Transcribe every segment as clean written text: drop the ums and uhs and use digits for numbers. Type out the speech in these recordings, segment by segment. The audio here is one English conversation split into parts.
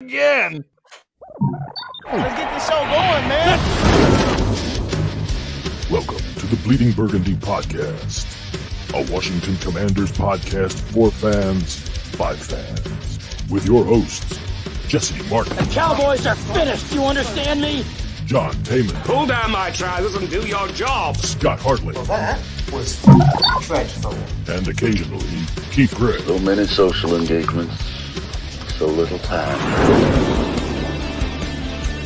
Again. Let's get this show going, man. Welcome to the Bleeding Burgundy podcast, a Washington Commanders podcast for fans, by fans, with your hosts, Jesse Martin. The Cowboys are finished, you understand me? John Taman. Pull down my trousers and do your job. Scott Hartley. Well, that was dreadful. And occasionally, Keith Gray. So many social engagements, so little time.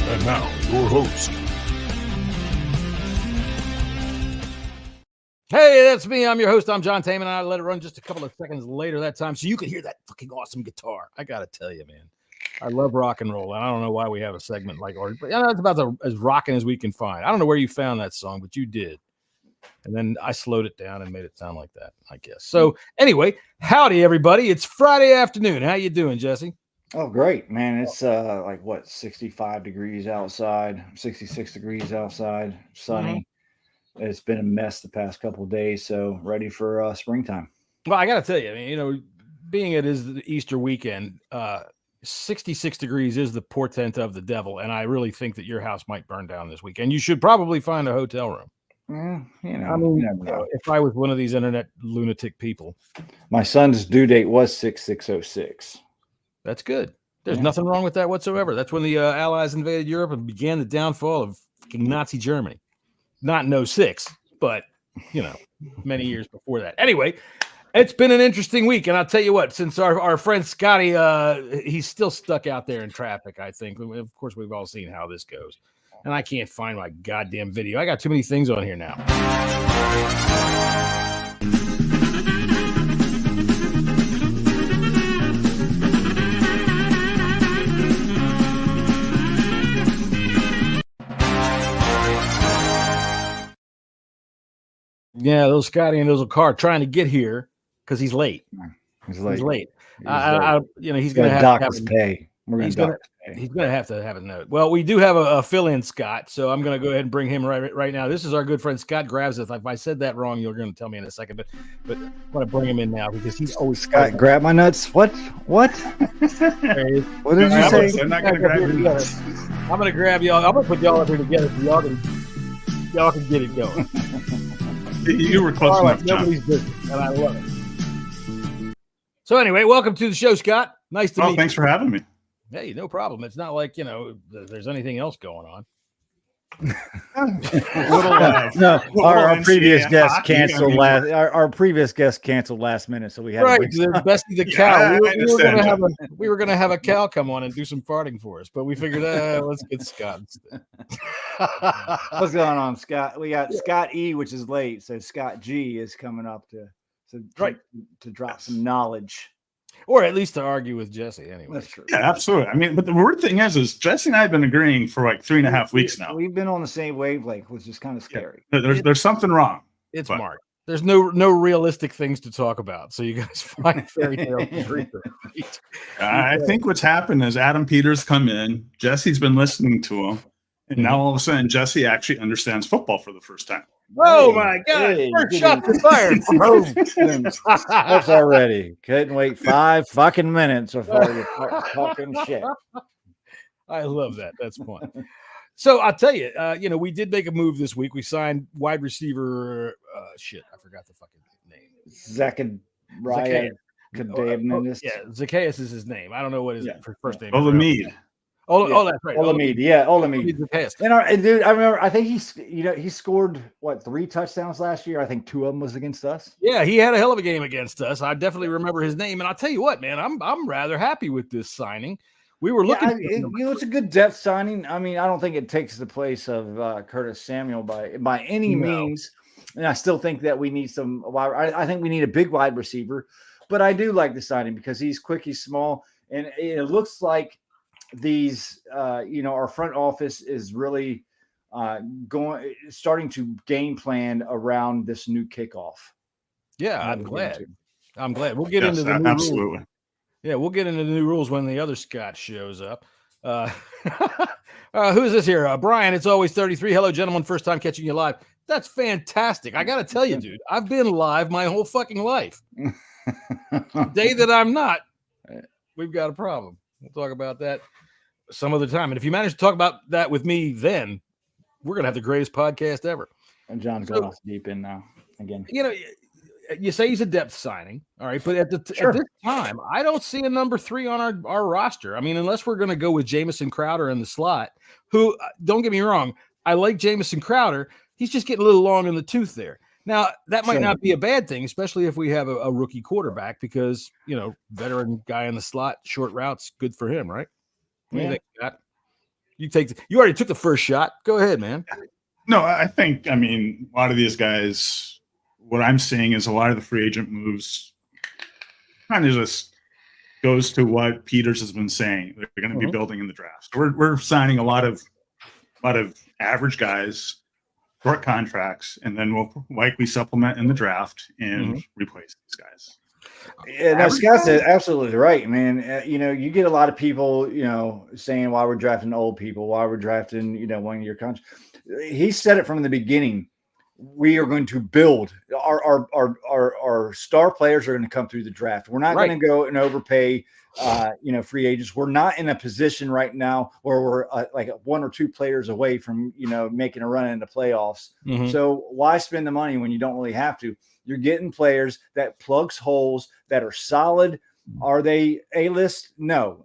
And now, your host. Hey, that's me. I'm your host. I'm John Taman, and I let it run just a couple of seconds later that time so you could hear that fucking awesome guitar. I got to tell you, man. I love rock and roll, and I don't know why we have a segment like ours, but it's about as rocking as we can find. I don't know where you found that song, but you did. And then I slowed it down and made it sound like that, I guess. So anyway, howdy, everybody. It's Friday afternoon. How you doing, Jesse? Oh, great, man. It's 65 degrees outside, 66 degrees outside, sunny. Mm-hmm. It's been a mess the past couple of days, so ready for springtime. Well, I got to tell you, I mean, being it is the Easter weekend, 66 degrees is the portent of the devil, and I really think that your house might burn down this weekend. You should probably find a hotel room. If I was one of these internet lunatic people. My son's due date was 6606. That's good. There's nothing wrong with that whatsoever. That's when the Allies invaded Europe and began the downfall of fucking Nazi Germany. Not in 06, but, many years before that. Anyway, it's been an interesting week, and I'll tell you what, since our friend Scotty, he's still stuck out there in traffic, I think. Of course, we've all seen how this goes. And I can't find my goddamn video. I got too many things on here now. Yeah, those Scotty and those car trying to get here because he's late. He's late. He's going to dock his pay. He's going to have to have a note. Well, we do have a fill-in Scott, so I'm going to go ahead and bring him right now. This is our good friend Scott Graveseth. If I said that wrong, you're going to tell me in a second, but I want to bring him in now because he's always Scott. Grab my nuts. What? What did you say? I'm not going to grab your nuts. I'm going to grab y'all. I'm going to put y'all up here together so y'all can get it going. You were close enough, John. Nobody's business, and I love it. So anyway, welcome to the show, Scott. Nice to meet you. Thanks for having me. Hey, no problem. It's not like, there's anything else going on. Our previous guest canceled our previous guest canceled last minute, so we had Bessie the cow. We were gonna have a cow come on and do some farting for us, but we figured let's get Scott instead. What's going on, Scott? We got Scott E, which is late, so Scott G is coming up to drop some knowledge. Or at least to argue with Jesse, anyway. That's true. Yeah, absolutely. I mean, but the weird thing is Jesse and I have been agreeing for like 3.5 weeks now. We've been on the same wavelength, which is kind of scary. Yeah, there's something wrong. It's Mark. There's no realistic things to talk about, so you guys find fairy tales to read. I think what's happened is Adam Peters come in. Jesse's been listening to him, and now all of a sudden Jesse actually understands football for the first time. Oh my God! First shot to fire. That's already. Couldn't wait 5 fucking minutes before you start talking shit. I love that. That's fun. So I'll tell you, we did make a move this week. We signed wide receiver. I forgot the fucking name. Zacchaeus is his name. I don't know what his first name is. Olamide. That's right. Olamide. And dude, I remember. I think he scored 3 touchdowns last year. I think 2 of them was against us. Yeah, he had a hell of a game against us. I definitely remember his name. And I'll tell you what, man, I'm rather happy with this signing. We were looking. It's a good depth signing. I mean, I don't think it takes the place of Curtis Samuel by any means. And I still think that we need some. I think we need a big wide receiver. But I do like the signing because he's quick, he's small, and it looks like these our front office is really starting to game plan around this new kickoff. Yeah, I'm glad. We'll get into the new absolutely rules. Yeah, we'll get into the new rules when the other Scott shows up. Who's this here? Brian, it's always 33. Hello, gentlemen. First time catching you live. That's fantastic. I got to tell you, dude, I've been live my whole fucking life. The day that I'm not, we've got a problem. We'll talk about that some other time. And if you manage to talk about that with me, then we're going to have the greatest podcast ever. And John's going off deep in now again. You know, you say he's a depth signing. All right. But at this time, I don't see a number 3 on our roster. I mean, unless we're going to go with Jamison Crowder in the slot, who, don't get me wrong, I like Jamison Crowder. He's just getting a little long in the tooth there. Now, that might not be a bad thing, especially if we have a rookie quarterback, because, you know, veteran guy in the slot, short routes, good for him, right? What do you think, Scott? You already took the first shot. Go ahead, man. No, I think, a lot of these guys, what I'm seeing is a lot of the free agent moves kind of just goes to what Peters has been saying. They're going to be building in the draft. So we're signing a lot of average guys, short contracts, and then we'll likely supplement in the draft and replace these guys. Yeah, no, Scott's absolutely right, man. You get a lot of people, saying why we're drafting old people, why we're drafting, 1 year contracts. He said it from the beginning. We are going to build our star players are going to come through the draft. We're not going to go and overpay, free agents. We're not in a position right now where we're like 1 or 2 players away from, making a run into playoffs. So why spend the money when you don't really have to? You're getting players that plugs holes that are solid. Are they A-list? No.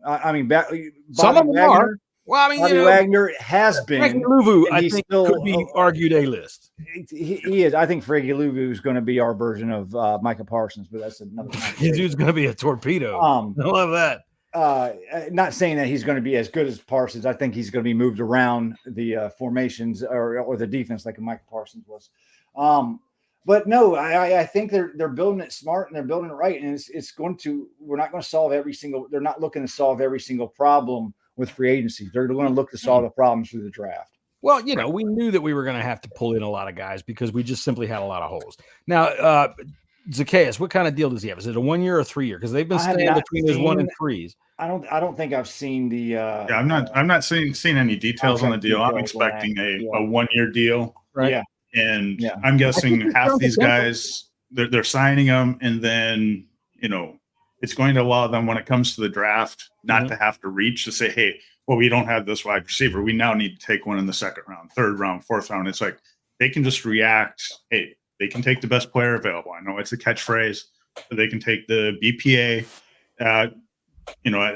Some of them are. Well, Bobby Wagner has been. Frankie Louvu, I think, could be argued A-list. He is. I think Frankie Louvu is going to be our version of Micah Parsons, but that's another thing. His dude's going to be a torpedo. I love that. Not saying that he's going to be as good as Parsons. I think he's going to be moved around the formations or the defense like Micah Parsons was. But no, I think they're building it smart and they're building it right. And we're not going to solve they're not looking to solve every single problem with free agency. They're going to look to solve the problems through the draft. Well, we knew that we were going to have to pull in a lot of guys because we just simply had a lot of holes. Now, Zacchaeus, what kind of deal does he have? Is it a 1 year or 3 year? Because they've been staying between those 1 and 3s. I don't think I've seen the. I'm not seeing any details on the deal. I'm expecting a 1 year deal. Right. Yeah. And I'm guessing half these guys they're signing them, and then it's going to allow them when it comes to the draft not to have to reach to say, hey, well, we don't have this wide receiver. We now need to take one in the 2nd round, 3rd round, 4th round. It's like they can just react. Hey, they can take the best player available. I know it's a catchphrase, but they can take the BPA at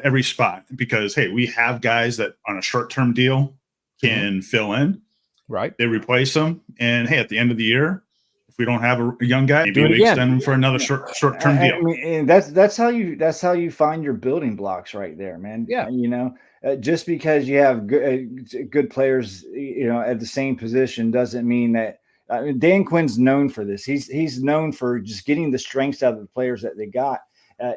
every spot because, hey, we have guys that on a short-term deal can fill in. Right. They replace them. And, hey, at the end of the year, if we don't have a young guy, maybe we extend him for another short-term deal. And that's how you find your building blocks right there, man. Yeah. Just because you have good players, at the same position doesn't mean that. Dan Quinn's known for this. He's known for just getting the strengths out of the players that they got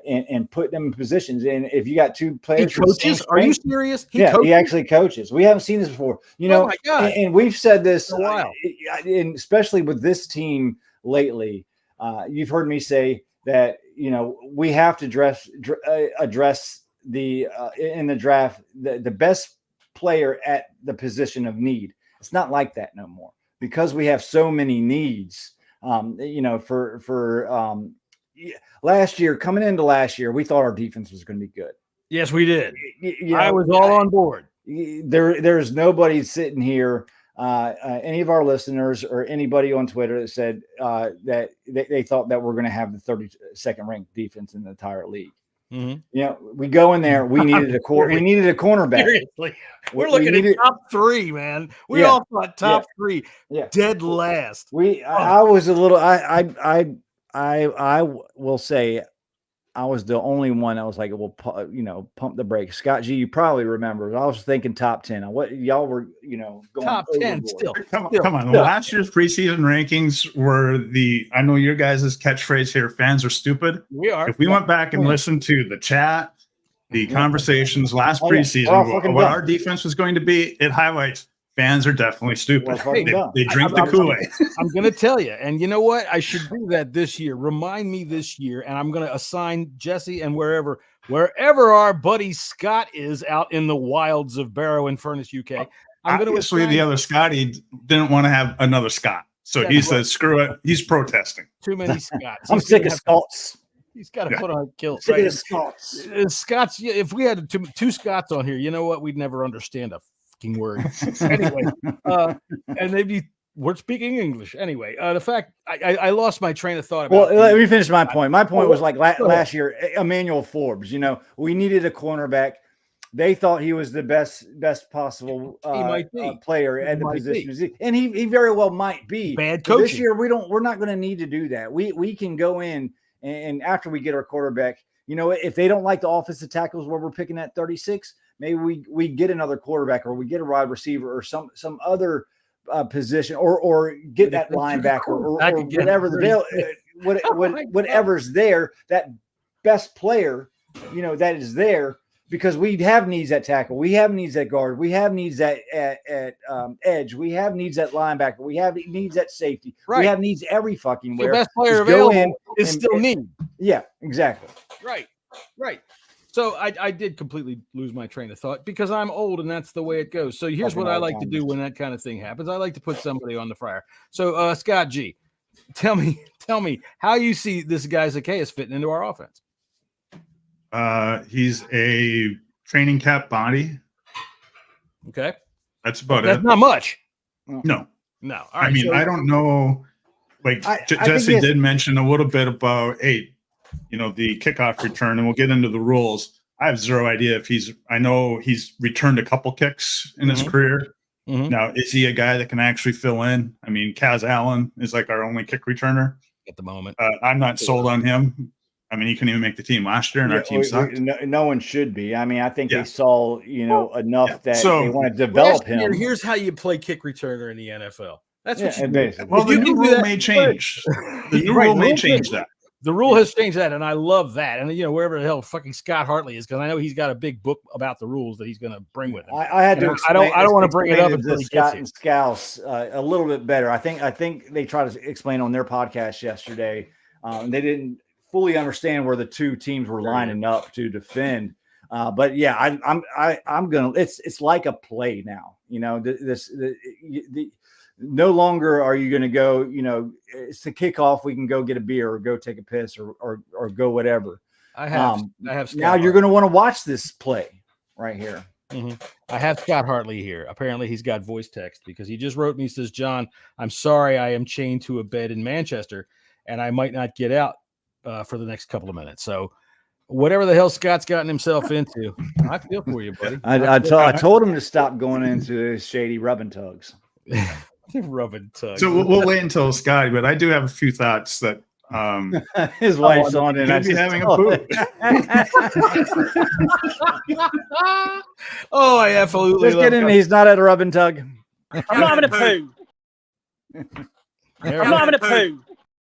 and putting them in positions. And if you got 2 players, he coaches. Are you serious? He actually coaches. We haven't seen this before. Oh my God. And we've said this a while. And especially with this team lately. You've heard me say that we have to address the in the draft the best player at the position of need. It's not like that no more because we have so many needs. Last year, coming into last year, we thought our defense was going to be good. Yes, we did. I was all on board. There's nobody sitting here, any of our listeners or anybody on Twitter that said that they thought that we're going to have the 32nd ranked defense in the entire league. We go in there. We needed a cornerback. Seriously, we're looking at top 3, man. We all thought top 3. Yeah, dead last. I was a little. I will say, I was the only one that was like, well, pump the brakes. Scott G, you probably remember. I was thinking top 10. What y'all were, going top 10 still. Come on. Last year's preseason rankings were I know your guys' catchphrase here, fans are stupid. We are. If we went back and listened to the chat, the conversations last preseason, what our defense was going to be, it highlights fans are definitely stupid. They drink the Kool-Aid. I'm going to tell you. And you know what? I should do that this year. Remind me this year. And I'm going to assign Jesse and wherever our buddy Scott is out in the wilds of Barrow and Furnace, UK. Obviously, the other Scotty didn't want to have another Scott. So he said, screw it. He's protesting. Too many Scotts. I'm sick of Scots. He's got to put on a kilt. Say Right? the Scots. Scots. Yeah, if we had two Scots on here, you know what? We'd never understand a fucking word. Anyway, and they'd be. We're speaking English anyway. The fact I lost my train of thought. Well, let me finish my point. My point was like last year, Emmanuel Forbes. You know, we needed a cornerback. They thought he was the best possible player at the position, and he very well might be. Bad coaching. This year, we're not going to need to do that. We can go in and after we get our quarterback, you know, if they don't like the offensive tackles where we're picking at 36, maybe we get another quarterback or we get a wide receiver or some other position or get that linebacker or whatever whatever's there, that best player, you know, that is there, because we have needs at tackle, we have needs at guard, we have needs at edge, we have needs at linebacker, we have needs at safety, we have needs every fucking where. The best player available is still need. Yeah, exactly. Right. So I did completely lose my train of thought because I'm old and that's the way it goes. So here's what I like to do when that kind of thing happens. I like to put somebody on the fryer. So Scott G, tell me how you see this guy Zacchaeus fitting into our offense. He's a training cap body. Okay. That's about it. That's not much. No. All right, I mean, I don't know. Like Jesse did mention a little bit about, you know, the kickoff return, and we'll get into the rules. I have zero idea if I know he's returned a couple kicks in his career. Now, is he a guy that can actually fill in? I mean, Kaz Allen is like our only kick returner at the moment. I'm not sold on him. I mean, he couldn't even make the team last year, and our team sucked. No one should be. I mean, I think they saw, you know, enough that they want to develop him. Here's how you play kick returner in the NFL. That's what you do. Well, the new rule may change. The new rule may change that. The rule has changed that, and I love that. And, you know, wherever the hell fucking Scott Hartley is, because I know he's got a big book about the rules that he's going to bring with him. I had to. I don't want to bring it up until he Scott gets and Scouse a little bit better. I think they tried to explain on their podcast yesterday. They didn't fully understand where the two teams were lining up to defend. But yeah, I'm gonna. It's like a play now. You know, no longer are you going to go, you know, it's the kickoff. We can go get a beer or go take a piss or go whatever. I have Scott now you're going to want to watch this play right here. I have Scott Hartley here. Apparently he's got voice text because he just wrote me, says, John, I'm sorry. I am chained to a bed in Manchester and I might not get out for the next couple of minutes. So whatever the hell Scott's gotten himself into, I feel for you, buddy. I told him to stop going into those shady rubbing tugs. Rubbing tug. So we'll wait until Scotty, but I do have a few thoughts that his wife's on and I be having a poop. Oh, I absolutely just kidding. He's not at a rubbing tug. I'm not having a poo. I'm not having a poo.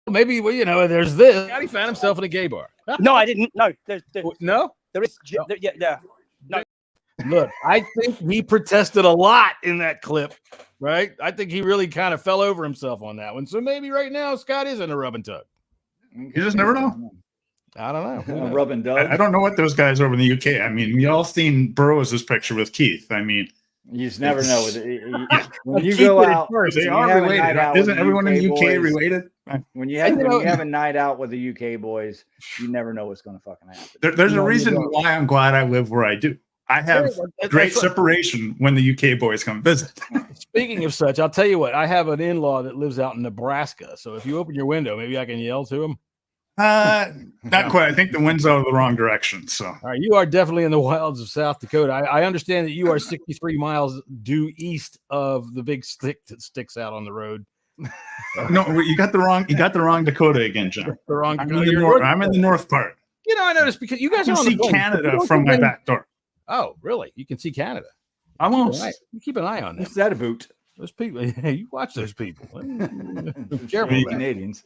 Maybe, well, you know, there's this. Scotty found himself in a gay bar. No, I didn't. No, no, there is. Yeah. No. Look, I think he protested a lot in that clip, right? I think he really kind of fell over himself on that one. So maybe right now Scott is in a rub and tug. You just never know. I don't know. A rub and tug. I don't know what those guys over in the UK. I mean, we all seen Burroughs' picture with Keith. I mean, you just never know. When you go out, they are related. Isn't everyone in the UK related? When you have a night out with the UK boys, you never know what's going to fucking happen. There's a reason why I'm glad I live where I do. I have great separation when the UK boys come visit. Speaking of such, I'll tell you what, I have an in-law that lives out in Nebraska. So if you open your window, maybe I can yell to him. Not quite. I think the wind's out of the wrong direction. So, all right, you are definitely in the wilds of South Dakota. I understand that you are 63 miles due east of the big stick that sticks out on the road. No, you got the wrong Dakota again, John. The wrong I'm Dakota. I'm in the north part. You know, I noticed because you guys can see Canada from my back door. Oh, really? You can see Canada. Almost. You keep an eye on them. What's that about? Those people. You watch those people. Careful, Canadians.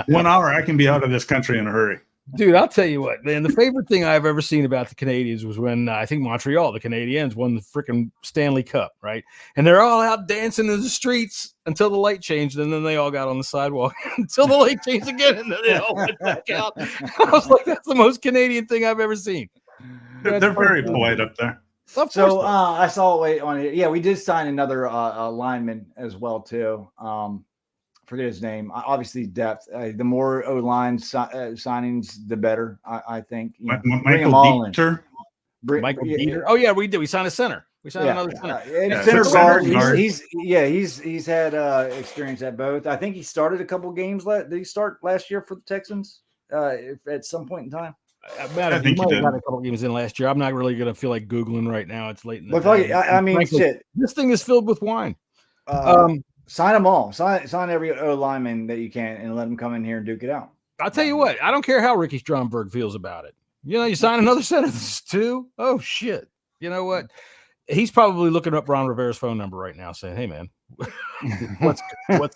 1 hour, I can be out of this country in a hurry. Dude, I'll tell you what, man. The favorite thing I've ever seen about the Canadians was when I think Montreal, the Canadiens, won the freaking Stanley Cup, right? And they're all out dancing in the streets until the light changed, and then they all got on the sidewalk until the light changed again, and then they all went back out. I was like, that's the most Canadian thing I've ever seen. They're very polite up there. So I saw it on it. Yeah, we did sign another lineman as well too. forget his name. Obviously, depth. The more O-line signings, the better. I think. Bring them all in. Michael Dieter. Oh yeah, we did. We signed a center. We signed another center. Center guard. He's had experience at both. I think he started a couple games. Did he start last year for the Texans? At some point in time. I think he might have got a couple games in last year. I'm not really going to feel like Googling right now. It's late in the day. I mean, frankly, shit. This thing is filled with wine. Sign them all. Sign every O lineman that you can and let them come in here and duke it out. I'll tell you what. I don't care how Ricky Stromberg feels about it. You sign another set of this too. Oh, shit. You know what? He's probably looking up Ron Rivera's phone number right now saying, hey, man, what's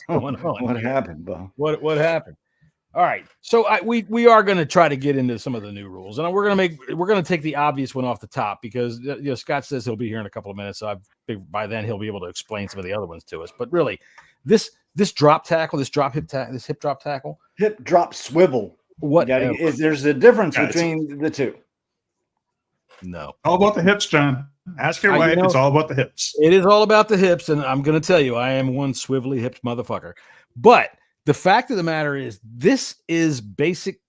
going on? What happened, Bo? What happened? All right, so we are going to try to get into some of the new rules, and we're going to take the obvious one off the top because Scott says he'll be here in a couple of minutes, so I think by then he'll be able to explain some of the other ones to us. But really, this drop tackle, this hip drop tackle, hip drop swivel. There's a difference between the two? No, all about the hips, John. Ask your wife. It's all about the hips. It is all about the hips, and I'm going to tell you, I am one swivelly hipped motherfucker, but. The fact of the matter is, this is basic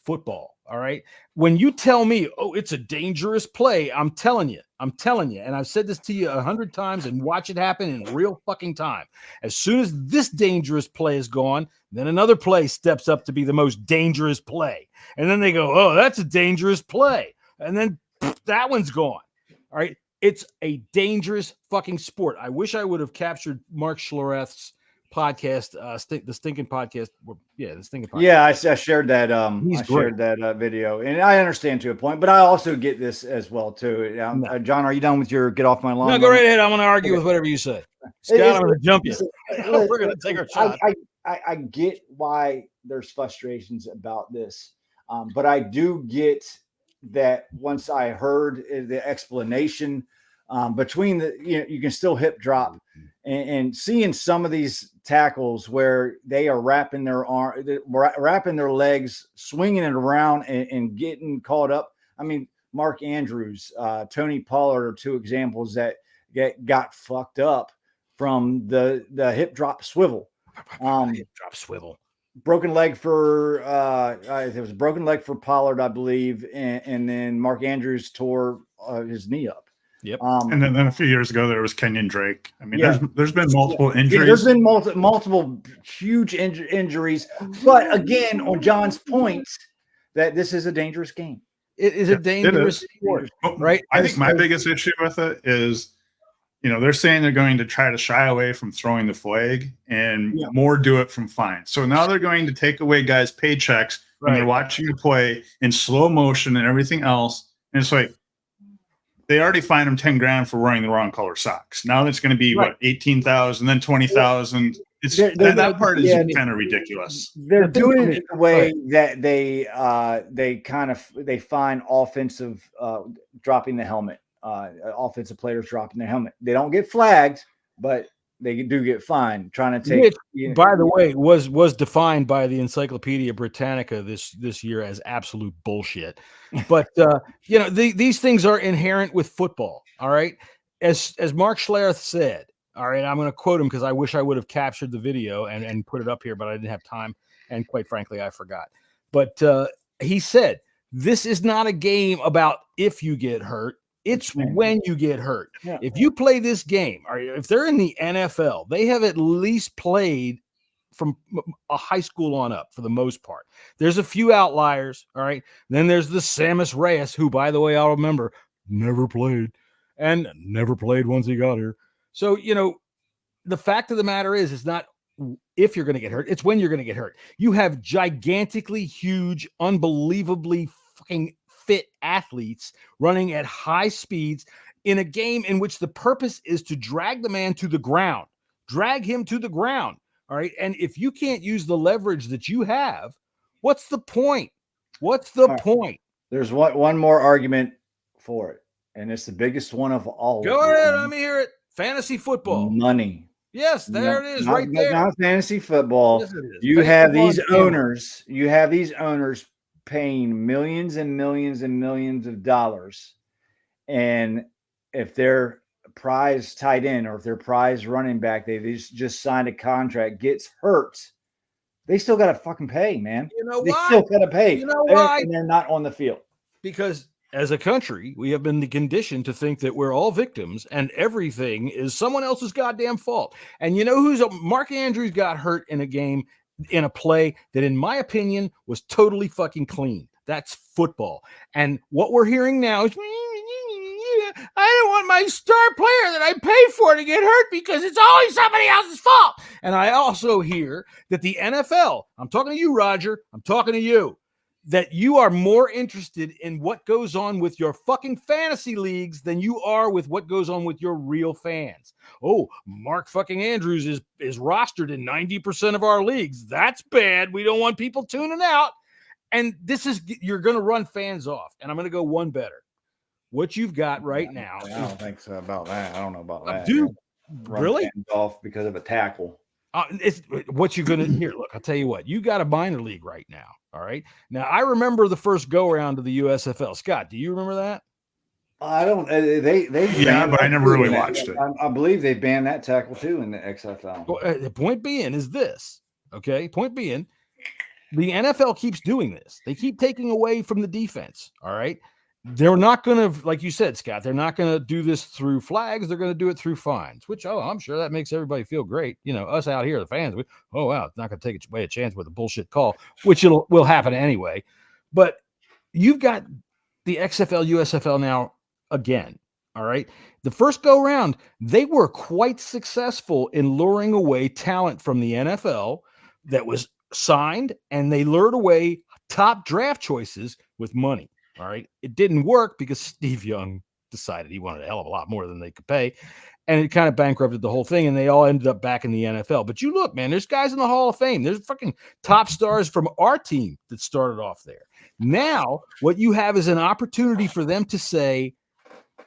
football. All right. When you tell me, oh, it's a dangerous play, I'm telling you, and I've said this to you 100 times and watch it happen in real fucking time. As soon as this dangerous play is gone, then another play steps up to be the most dangerous play. And then they go, oh, that's a dangerous play. And then that one's gone. All right. It's a dangerous fucking sport. I wish I would have captured Mark Schlereth's podcast, the Stinking Podcast. The Stinking Podcast. Yeah, I shared that. Shared that video, and I understand to a point, but I also get this as well too. John, are you done with your get off my lawn? No, go right ahead. I'm going to argue with whatever you say. Scott, I'm going to jump you. We're going to take our shot. I get why there's frustrations about this, but I do get that once I heard the explanation between you can still hip drop. And seeing some of these tackles where they are wrapping their legs, swinging it around and getting caught up. I mean, Mark Andrews, Tony Pollard are two examples that got fucked up from the hip drop swivel. Hip drop swivel. Broken leg for it was a broken leg for Pollard, I believe, and then Mark Andrews tore his knee up. Yep. And then a few years ago, there was Kenyon Drake. I mean, there's been multiple injuries. There's been multiple huge injuries. But again, on John's point, that this is a dangerous game. It is a dangerous sport, right? I think my biggest issue with it is, they're saying they're going to try to shy away from throwing the flag and more do it from fines. So now they're going to take away guys' paychecks when they're watching the play in slow motion and everything else. And it's like, they already fined him $10,000 for wearing the wrong color socks. Now that's going to be what, 18,000, then 20,000. It's that part is kind of ridiculous. They're doing it in a way that they fine offensive dropping the helmet, offensive players dropping their helmet. They don't get flagged, but they do get fined. Trying to take. Which, by the way, was defined by the Encyclopedia Britannica this year as absolute bullshit. But these things are inherent with football. All right, as Mark Schlereth said. All right, I'm going to quote him because I wish I would have captured the video and put it up here, but I didn't have time, and quite frankly, I forgot. But he said, "This is not a game about if you get hurt. It's when you get hurt. Yeah. If you play this game, or if they're in the NFL, they have at least played from a high school on up for the most part. There's a few outliers, all right? Then there's the Samus Reyes, who, by the way, I'll remember, never played once he got here. So, the fact of the matter is, it's not if you're going to get hurt, it's when you're going to get hurt. You have gigantically huge, unbelievably fucking fit athletes running at high speeds in a game in which the purpose is to drag the man to the ground, drag him to the ground. All right. And if you can't use the leverage that you have, what's the point? What's the point? There's one more argument for it. And it's the biggest one of all. Go ahead. Let me hear it. Fantasy football. Money. Yes, there it is, right there. Not fantasy football. Yes, you have these owners. You have these owners paying millions and millions and millions of dollars. And if their prize tight end or if their prize running back, they just signed a contract, gets hurt, They still got to fucking pay, man. You know They why? still got to pay. You know why? And they're not on the field. Because as a country, we have been conditioned to think that we're all victims and everything is someone else's goddamn fault. And you know Mark Andrews got hurt in a game, in a play that, in my opinion, was totally fucking clean. That's football. And what we're hearing now is, I don't want my star player that I pay for to get hurt because it's always somebody else's fault. And I also hear that the NFL, I'm talking to you, Roger, I'm talking to you, that you are more interested in what goes on with your fucking fantasy leagues than you are with what goes on with your real fans. Oh, Mark fucking Andrews is rostered in 90% of our leagues. That's bad. We don't want people tuning out. And you're going to run fans off. And I'm going to go one better. What you've got right now. I don't think so about that. I don't know about that. Dude, run really? fans off because of a tackle. It's what you're going to hear. Look, I'll tell you what, you got a minor league right now. All right. Now, I remember the first go around to the USFL. Scott, do you remember that? I don't. They Yeah, but I never really watched it. I believe they banned that tackle too in the XFL. Well, the point being is this. Okay. Point being, the NFL keeps doing this. They keep taking away from the defense. All right. They're not going to, like you said, Scott, they're not going to do this through flags. They're going to do it through fines, which, I'm sure that makes everybody feel great. You know, us out here, the fans, wow, it's not going to take away a chance with a bullshit call, which will happen anyway. But you've got the XFL, USFL now again. All right. The first go round, they were quite successful in luring away talent from the NFL that was signed, and they lured away top draft choices with money. All right. It didn't work because Steve Young decided he wanted a hell of a lot more than they could pay. And it kind of bankrupted the whole thing. And they all ended up back in the NFL. But you look, man, there's guys in the Hall of Fame. There's fucking top stars from our team that started off there. Now, what you have is an opportunity for them to say,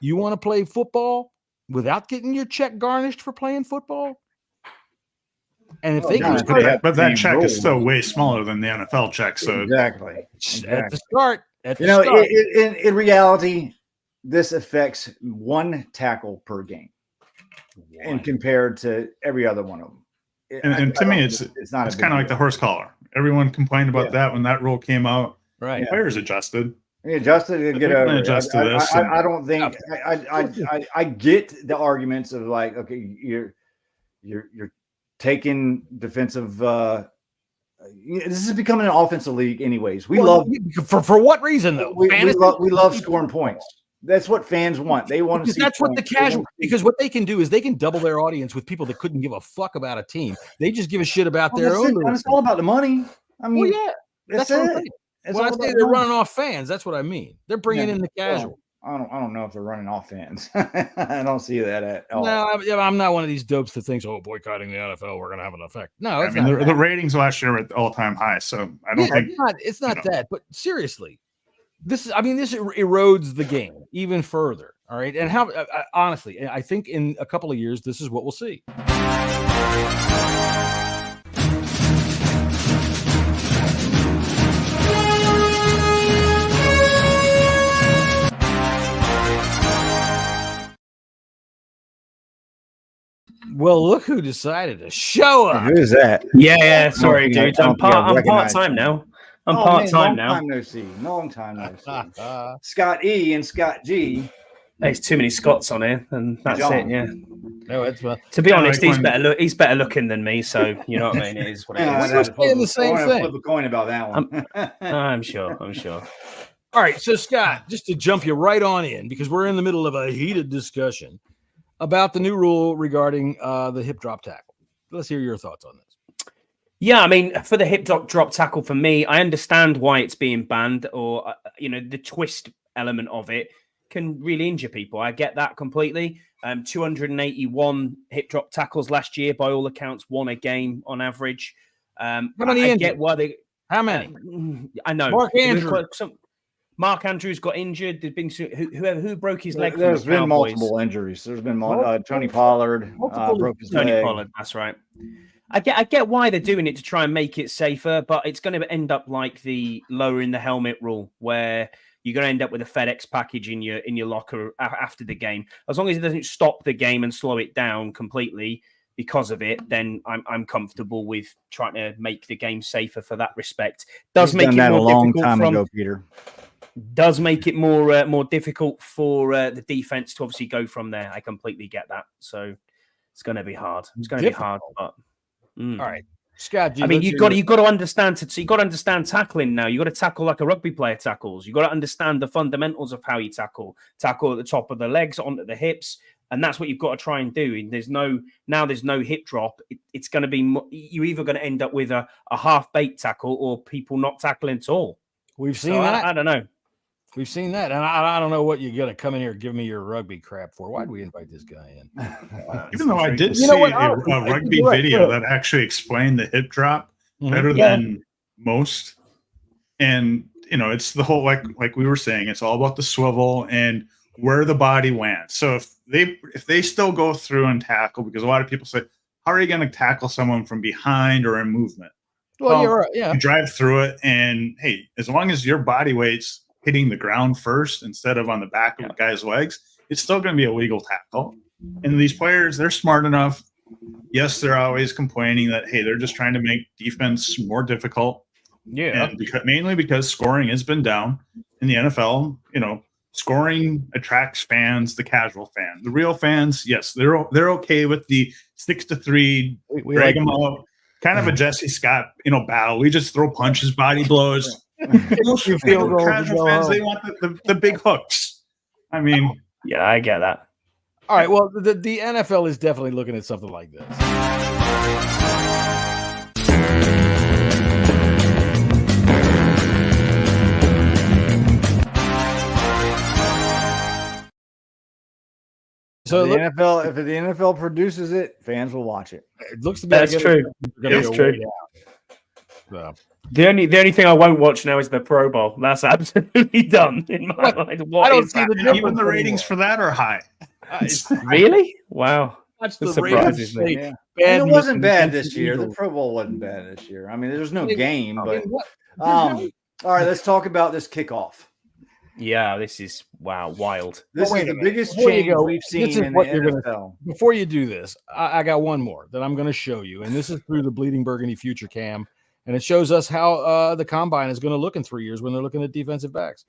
you want to play football without getting your check garnished for playing football? And if they can, but that check is still way smaller than the NFL check. So exactly. At the start. In reality, this affects one tackle per game, and compared to every other one of them. And to me, it's kind of like the horse collar. Everyone complained about that when that rule came out. Right, players adjusted. Adjusted to get over. I don't think Okay. I get the arguments of like, okay, you're taking defensive. This is becoming an offensive league, anyways. We love for what reason though? We love scoring points. That's what fans want. They want to see. That's what the casual. Because what they can do is they can double their audience with people that couldn't give a fuck about a team. They just give a shit about their own. It's all about the money. I mean, that's it. When I say they're running off fans, that's what I mean. They're bringing in the casual. I don't know if they're running off fans. I don't see that at all. No, I'm not one of these dopes that thinks, boycotting the NFL, we're going to have an effect. No, I mean, the ratings last year were at all-time high, so I don't think it's not that. But seriously, this erodes the game even further. All right, and how honestly, I think in a couple of years, this is what we'll see. Well, look who decided to show up. Who is that? Yeah. Sorry, dude. I'm part-time now. I'm part-time now. Long time no see. Scott E and Scott G. There's too many Scots on here, and that's it. Yeah. No, it's to be honest, he's better looking than me, so you know what I mean. It is what it is. We're saying the same thing. Flip a coin about that one. I'm sure. All right, so Scott, just to jump you right on in, because we're in the middle of a heated discussion about the new rule regarding the hip drop tackle. Let's hear your thoughts on this. Yeah, I mean, for the hip drop tackle, for me, I understand why it's being banned, or the twist element of it can really injure people. I get that completely. 281 hip drop tackles last year, by all accounts, won a game on average. How many? I get why they. How many? I know. Mark Andrews got injured. There's been who broke his leg. There's been multiple injuries. There's been Tony Pollard broke his leg. Tony Pollard, that's right. I get why they're doing it to try and make it safer, but it's going to end up like the lowering the helmet rule, where you're going to end up with a FedEx package in your locker after the game. As long as it doesn't stop the game and slow it down completely, because of it, then I'm comfortable with trying to make the game safer for that respect. Does make it more a long difficult time ago, Peter. Does make it more difficult for the defense to obviously go from there. I completely get that. So it's going to be hard. It's going to be hard. But all right, Scott. I mean, you've got to understand. So you got to understand tackling now. You got to tackle like a rugby player tackles. You got to understand the fundamentals of how you tackle at the top of the legs, onto the hips. And that's what you've got to try and do. There's no hip drop. It's going to be you're either going to end up with a half-baked tackle or people not tackling at all. We've seen that. I don't know. We've seen that. And I don't know what you're going to come in here and give me your rugby crap for. Why'd we invite this guy in? Even though I did see a rugby video that actually explained the hip drop better than most. And, it's the whole, like we were saying, it's all about the swivel and where the body went. So if they still go through and tackle, because a lot of people say, how are you going to tackle someone from behind or in movement? Well, you're right. Yeah. You drive through it, and hey, as long as your body weight's hitting the ground first instead of on the back of the guy's legs, it's still going to be a legal tackle. And these players, they're smart enough. Yes, they're always complaining that, hey, they're just trying to make defense more difficult. Yeah. And mainly because scoring has been down in the NFL. Scoring attracts fans, the casual fan. The real fans, yes, they're okay with the 6-3, we drag them out. Kind of a Jessy Scott, battle. We just throw punches, body blows. Casual fans, they want the big hooks. I mean, yeah, I get that. All right, well, the NFL is definitely looking at something like this. So if the NFL produces it, fans will watch it. It looks to be that's true. It's true. So. The only thing I won't watch now is the Pro Bowl. That's absolutely done in my mind. I don't see even the ratings for that are high. Really? Wow. That's the surprises me. Yeah. And it wasn't bad this year. The Pro Bowl wasn't bad this year. I mean, there's no game, but all right, let's talk about this kickoff. Yeah, this is wild. This is the biggest change we've seen in the NFL. Before you do this, I got one more that I'm going to show you, and this is through the Bleeding Burgundy Future Cam, and it shows us how the combine is going to look in 3 years when they're looking at defensive backs.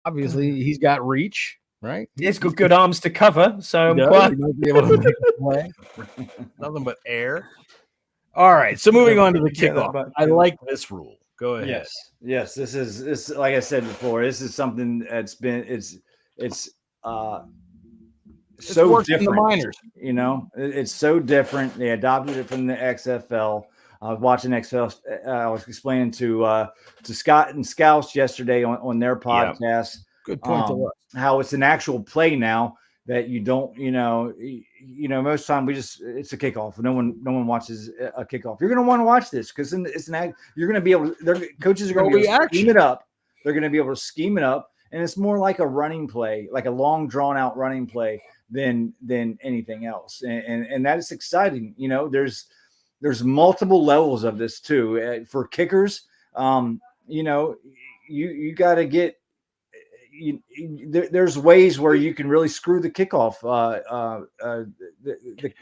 Obviously, he's got reach. Right, he's got good arms to cover, so he might be able to make a play. Nothing but air. All right, so moving on to the kickoff. I like this rule. Go ahead. Yes. This is like I said before. This is something that's been it's so different. In the minors. It's so different. They adopted it from the XFL. I was watching XFL. I was explaining to Scott and Scouts yesterday on their podcast. Yeah. Good point. How it's an actual play now that you don't, most of the time it's a kickoff. No one watches a kickoff. You're going to want to watch this because you're going to be able to, coaches are going to be able to scheme it up. They're going to be able to scheme it up. And it's more like a running play, like a long drawn out running play than anything else. And that is exciting. There's multiple levels of this too. For kickers, you got to get, there's ways where you can really screw the kickoff,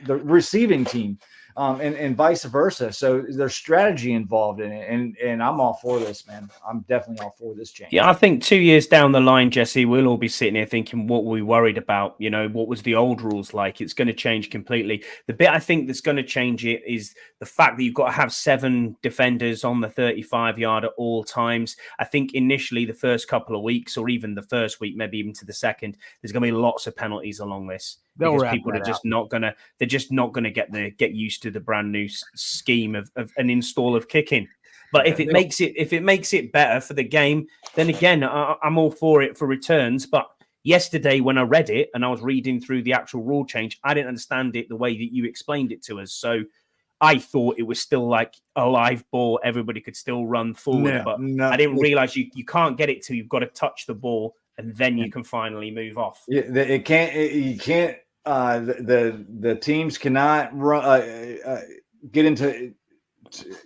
the receiving team, and vice versa. So there's strategy involved in it, and I'm all for this, man. I'm definitely all for this change. Yeah, I think 2 years down the line, Jesse, we'll all be sitting here thinking, what were we worried about? What was the old rules like? It's going to change completely. The bit I think that's going to change it is the fact that you've got to have 7 defenders on the 35-yard at all times. I think initially the first couple of weeks, or even the first week, maybe even to the second, there's going to be lots of penalties along this. Because people are just not gonna get used to the brand new scheme of an install of kicking. But if it makes it better for the game, then again, I'm all for it for returns. But yesterday when I read it and I was reading through the actual rule change, I didn't understand it the way that you explained it to us. So I thought it was still like a live ball. Everybody could still run forward, I didn't realize you can't get it till you've got to touch the ball and then you can finally move off. You can't. The teams cannot run, get into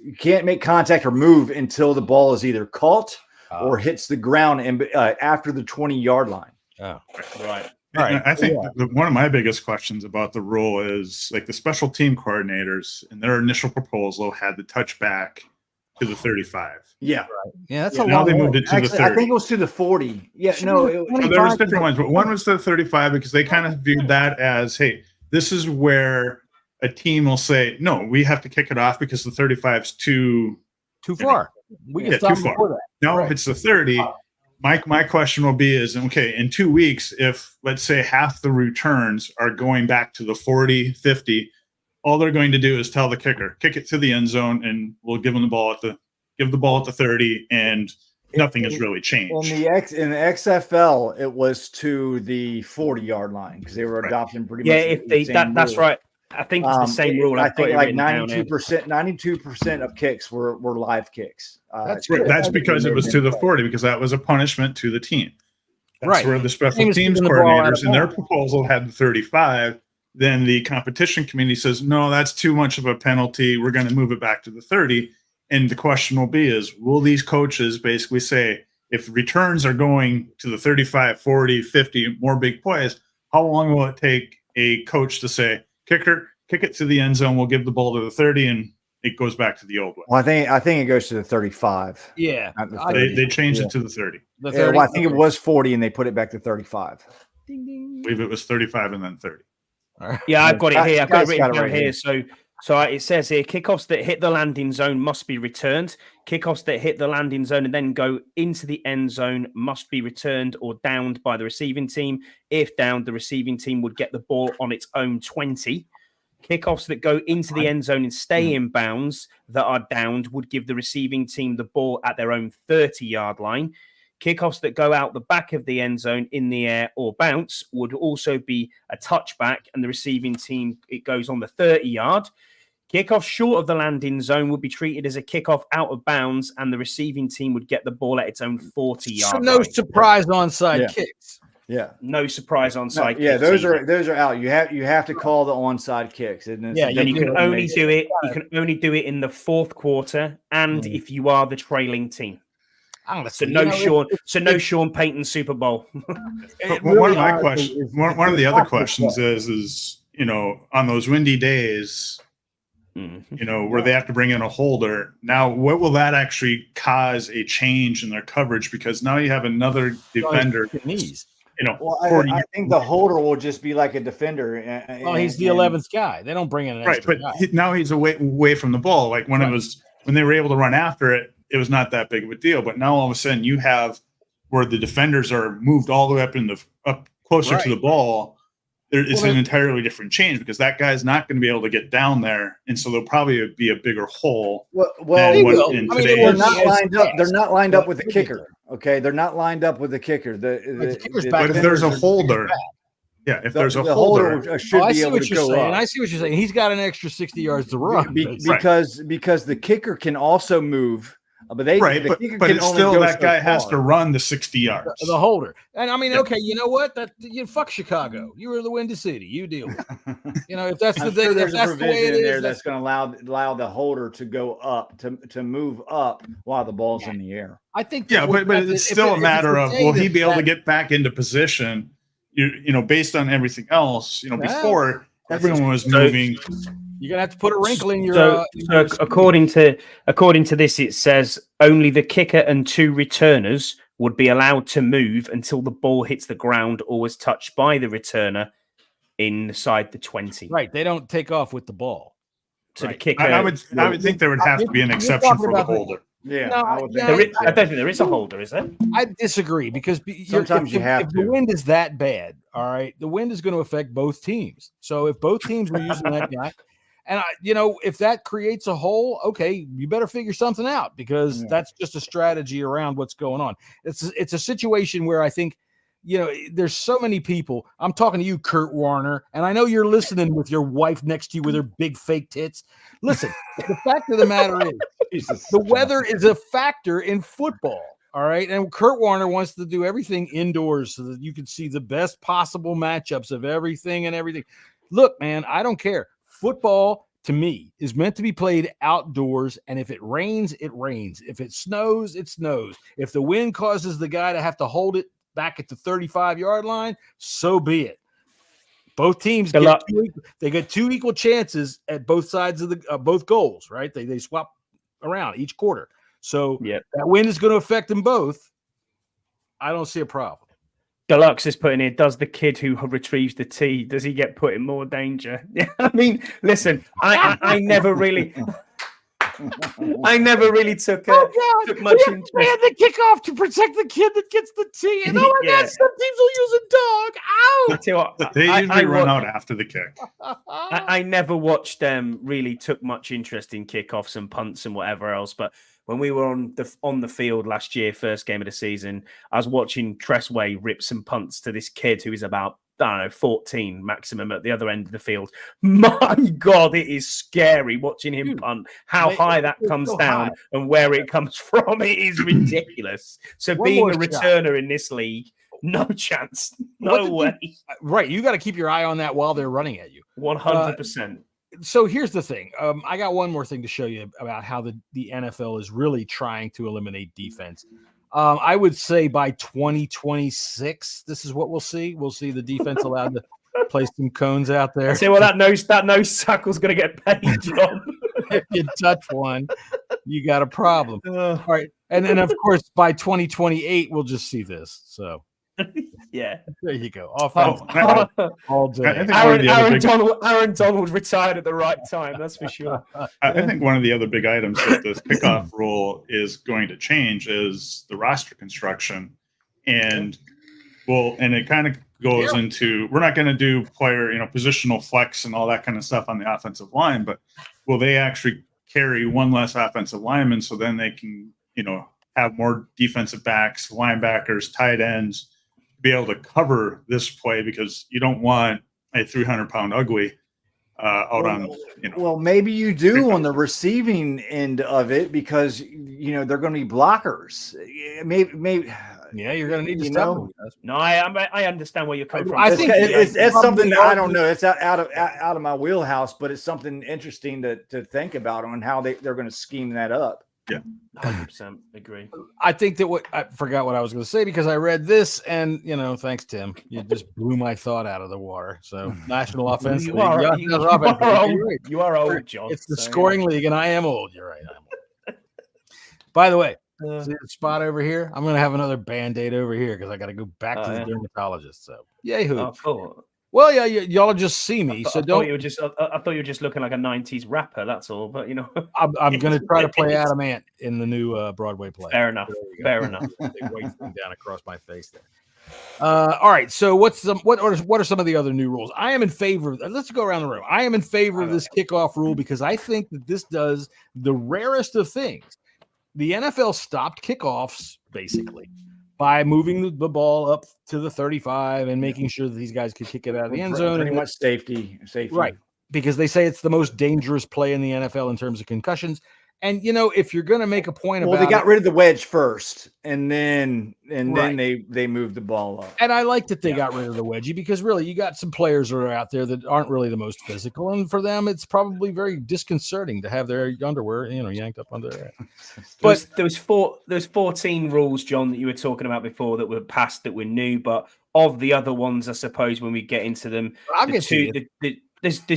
you can't make contact or move until the ball is either caught or hits the ground and after the 20-yard line. Oh, Right. Right. I think one of my biggest questions about the rule is like the special team coordinators in their initial proposal had the touchback to the 35. Yeah. yeah, that's Yeah, a Now long they way. moved it to the 30. I think it was to the 40. Yeah, no, So there was different ones, but one was the 35 because they kind of viewed that as, hey, this is where a team will say, no, we have to kick it off because the 35 is too far. We can yeah, stop too far. before that. Now, Right. if it's the 30, my question will be is, okay, in 2 weeks, if let's say half the returns are going back to the 40, 50, all they're going to do is tell the kicker, kick it to the end zone, and we'll give them the ball at the 30, and nothing has really changed. in the XFL, it was to the 40-yard line because they were adopting pretty much. If they that's rule. right. I think it's the same rule. I think like 92%. 92% of kicks were live kicks. That's Right, good. that's because it was to the 40, because that was a punishment to the team. That's Right. where the special Same as teams kicking the ball out coordinators of in their bounds. proposal had the 35. Then the competition committee says, no, that's too much of a penalty. We're going to move it back to the 30. And the question will be is, will these coaches basically say, if returns are going to the 35, 40, 50, more big plays, how long will it take a coach to say, kicker, kick it to the end zone, we'll give the ball to the 30, and it goes back to the old way? Well, I think it goes to the 35. Yeah. Not the 30. They changed it to the 30. The Yeah, 30. well, I think it was 40 and they put it back to 35. Ding, ding. I believe it was 35 and then 30. All right. Yeah, I've got it here. I've got it Guys written got it down right here. here. So it says here, kickoffs that hit the landing zone must be returned. Kickoffs that hit the landing zone and then go into the end zone must be returned or downed by the receiving team. If downed, the receiving team would get the ball on its own 20. Kickoffs that go into the end zone and stay in bounds that are downed would give the receiving team the ball at their own 30-yard line. Kickoffs that go out the back of the end zone in the air or bounce would also be a touchback, and the receiving team, it goes on the 30-yard. Kickoff short of the landing zone would be treated as a kickoff out of bounds, and the receiving team would get the ball at its own 40-yard So no line. surprise onside Yeah. kicks. Yeah. No surprise onside Yeah, kicks those either. are out. You have to call the onside kicks. And Yeah, Then you do can it. only do it. You can only do it in the fourth quarter, and if you are the trailing team. So Honestly, no Sean Payton Super Bowl. But one of my questions, one of the other questions is, on those windy days, where they have to bring in a holder. Now, what will that actually cause a change in their coverage? Because now you have another defender. knees. Well, 40 I think the holder will just be like a defender. Oh, he's the 11th guy. They don't bring in an right, extra but guy. now he's away from the ball. Like when they were able to run after it, it was not that big of a deal. But now all of a sudden you have where the defenders are moved all the way up closer to the ball. It's an entirely different change because that guy's not going to be able to get down there, and so there'll probably be a bigger hole. They're not lined up. They're not lined up with the kicker. Okay, they're not lined up with the kicker. The kicker's the back But if there's a defenders are- holder, yeah, if there's a the holder, should I be see able what to you're go saying. up. I see what you're saying. He's got an extra 60 yards to run. Because the kicker can also move, but the kicker but can it's only still go that so guy has far. to run the 60 yards. The holder. And I mean, okay, you know what? Fuck Chicago. You were the Windy City. You deal with it. If that's the I'm thing, sure if there's a that's the way provision it in there is, that's going to allow the holder to go up to move up while the ball's in the air. I think. Yeah, but it's still a matter of will he be able to get back into position? Based on everything else. Before everyone was moving. You're gonna have to put a wrinkle in your. So according to this, it says only the kicker and two returners would be allowed to move until the ball hits the ground or was touched by the returner inside the 20. Right, they don't take off with the ball. So the kicker. I would think there would have to be an exception for the holder. Yeah, No, I would yeah, think. I don't think there is a holder, is there? I disagree because Sometimes you have if to. the wind is that bad, all right, the wind is going to affect both teams. So if both teams were using that guy, and if that creates a hole, okay, you better figure something out because that's just a strategy around what's going on. It's a situation where I think, there's so many people. I'm talking to you, Kurt Warner, and I know you're listening with your wife next to you with her big fake tits. Listen, the fact of the matter is, the weather is a factor in football. All right. And Kurt Warner wants to do everything indoors so that you can see the best possible matchups of everything and everything. Look, man, I don't care. Football to me, is meant to be played outdoors. And if it rains, it rains. If it snows, it snows. If the wind causes the guy to have to hold it back at the 35-yard line, so be it. Both teams get two equal chances at both sides of the both goals, right? They swap around each quarter. So that wind is going to affect them both. I don't see a problem. Deluxe is putting in, does the kid who retrieves the tea, does he get put in more danger? I mean, listen, I never really took much interest. They had the kickoff to protect the kid that gets the tea. And oh my God, some teams will use a dog. Ow! I tell you what, they usually run out after the kick. I never watched them really took much interest in kickoffs and punts and whatever else, but when we were on the field last year, first game of the season, I was watching Tressway rip some punts to this kid who is about, I don't know, 14 maximum at the other end of the field. My God, it is scary watching him punt. How high that comes down and where it comes from, it is ridiculous. So being a returner in this league, no chance, no way. Right, you got to keep your eye on that while they're running at you. 100%. So here's the thing. I got one more thing to show you about how the NFL is really trying to eliminate defense. I would say by 2026, this is what we'll see. We'll see the defense allowed to play some cones out there. See, well, that nose tackle's going to get paid, John. If you touch one, you got a problem. All right. And then, of course, by 2028, we'll just see this. So. Yeah, there you go. All day. Aaron Donald retired at the right time. That's for sure. I think one of the other big items that this kickoff rule is going to change is the roster construction, and it kind of goes into, we're not going to do player, positional flex and all that kind of stuff on the offensive line, but will they actually carry one less offensive lineman so then they can, have more defensive backs, linebackers, tight ends, be able to cover this play, because you don't want a 300-pound ugly out on. Well, maybe you do on the receiving end of it, because they're going to be blockers. Maybe. Yeah, you're going to need to stop them. No, I understand where you're coming from. I think it's something that I don't know. It's out of my wheelhouse, but it's something interesting to think about on how they're going to scheme that up. Yeah, 100% agree. I think that I forgot what I was going to say because I read this, and thanks, Tim. You just blew my thought out of the water. So, National Offense League. You are old, John. It's the scoring league, and I am old. You're right. I'm old. By the way, see the spot over here? I'm going to have another Band-Aid over here because I got to go back to the dermatologist. So, yay hoo. Oh, cool. Well, yeah, y'all just see me, so don't. I thought you were just looking like a '90s rapper. That's all. But I'm going to try to play Adam Ant in the new Broadway play. Fair enough. Fair enough. Big white thing down across my face there. All right. So what are some of the other new rules? I am in favor of. Let's go around the room. I am in favor of this kickoff rule because I think that this does the rarest of things. The NFL stopped kickoffs basically by moving the ball up to the 35 and making sure that these guys could kick it out of the end zone. Pretty much safety. Right. Because they say it's the most dangerous play in the NFL in terms of concussions. And, if you're going to make a point about they got rid of the wedge first, and then they moved the ball up. And I like that they got rid of the wedgie because really you got some players that are out there that aren't really the most physical. And for them, it's probably very disconcerting to have their underwear, yanked up under there. But there was 14 rules, John, that you were talking about before that were passed that were new. But of the other ones, I suppose when we get into them, there's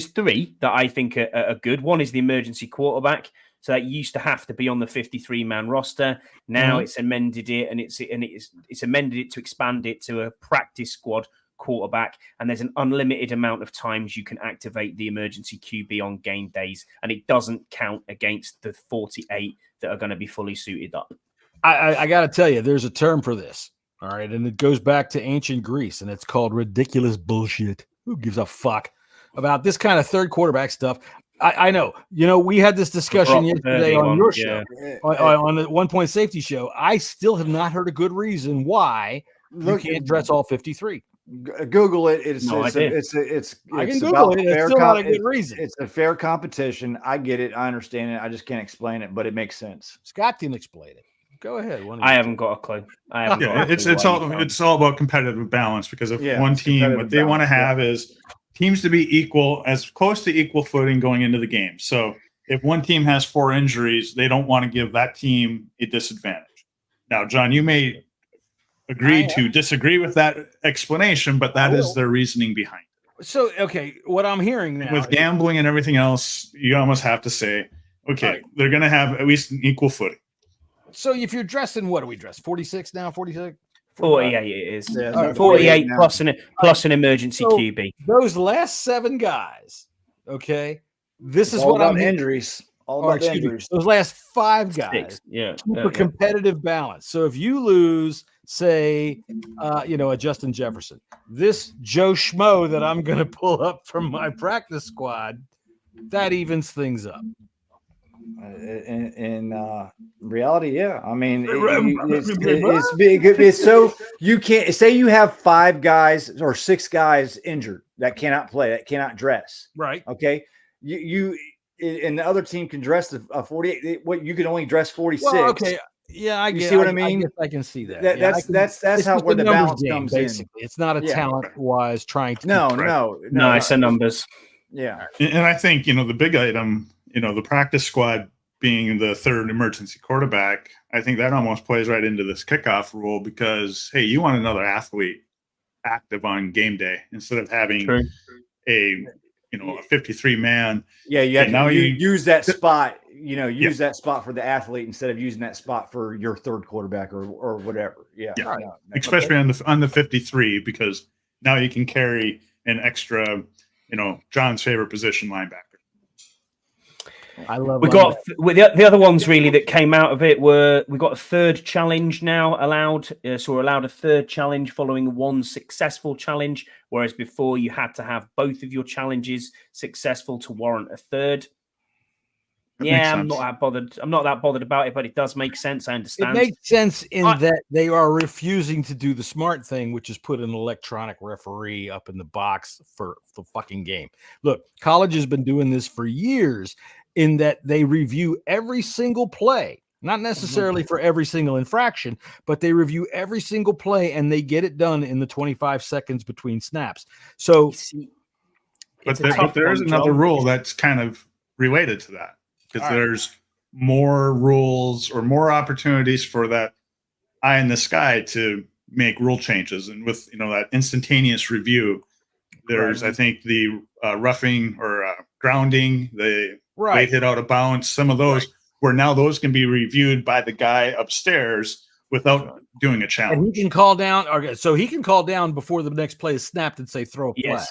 three that I think are good. One is the emergency quarterback. So that used to have to be on the 53-man roster. Now it's amended it, and it's amended it to expand it to a practice squad quarterback. And there's an unlimited amount of times you can activate the emergency QB on game days, and it doesn't count against the 48 that are going to be fully suited up. I got to tell you, there's a term for this. All right, and it goes back to ancient Greece, and it's called ridiculous bullshit. Who gives a fuck about this kind of third quarterback stuff? I know. We had this discussion yesterday on your show, on the 1 Point Safety show. I still have not heard a good reason why you can't dress all 53. Google it. I can Google it. It's still not a good reason. It's a fair competition. I get it. I understand it. I just can't explain it, but it makes sense. Scott can explain it. Go ahead. I haven't got a clue. It's all about competitive balance, because if one team, what they want to have is teams to be equal, as close to equal footing going into the game. So if one team has 4 injuries, they don't want to give that team a disadvantage. Now, John, you may agree to disagree with that explanation, but that is their reasoning behind it. So, okay, what I'm hearing now With gambling and everything else, you almost have to say, okay, they're going to have at least an equal footing. So if you're dressed in, what do we dress? 46 now, 46? 48 it is. Yeah, 48 now. plus an emergency So QB. those last 7 guys, okay, this is All what about I'm injuries. All or about excuse me, injuries. those last 5 guys 6. Yeah. for competitive balance. So if you lose, say, a Justin Jefferson, this Joe Schmo that I'm going to pull up from my practice squad, that evens things up. In reality, yeah. I mean, it's big. It's so you can't say you have 5 guys or 6 guys injured that cannot play, that cannot dress. Right. Okay. You and the other team can dress a 48. What you can only dress 46. Well, okay. Yeah, You see what I mean? I can see that. That's it's how just where a the numbers balance game, comes basically. in. It's not a Yeah. talent-wise trying to. No. It's the numbers. Yeah. And I think, the big item, the practice squad being the third emergency quarterback, I think that almost plays right into this kickoff rule because, hey, you want another athlete active on game day instead of having a 53 man. Yeah, you have to now use that spot, use that spot for the athlete instead of using that spot for your third quarterback or whatever. Yeah. Especially on the 53, because now you can carry an extra, John's favorite position, linebacker. I love. We got the other ones really that came out of it were we got a third challenge now allowed. So we're allowed a third challenge following one successful challenge, whereas before you had to have both of your challenges successful to warrant a third. I'm not that bothered. I'm not that bothered about it, but it does make sense. I understand. It makes sense in that they are refusing to do the smart thing, which is put an electronic referee up in the box for the fucking game. Look, college has been doing this for years in that they review every single play, not necessarily for every single infraction, but they review every single play and they get it done in the 25 seconds between snaps. So, but there's another rule that's kind of related to that. Because there's more rules or more opportunities for that eye in the sky to make rule changes. And with, that instantaneous review, there's, I think, the roughing or grounding, the late hit out of bounds, some of those where now those can be reviewed by the guy upstairs without doing a challenge. And he can call down, so he can call down before the next play is snapped and say, throw a flag.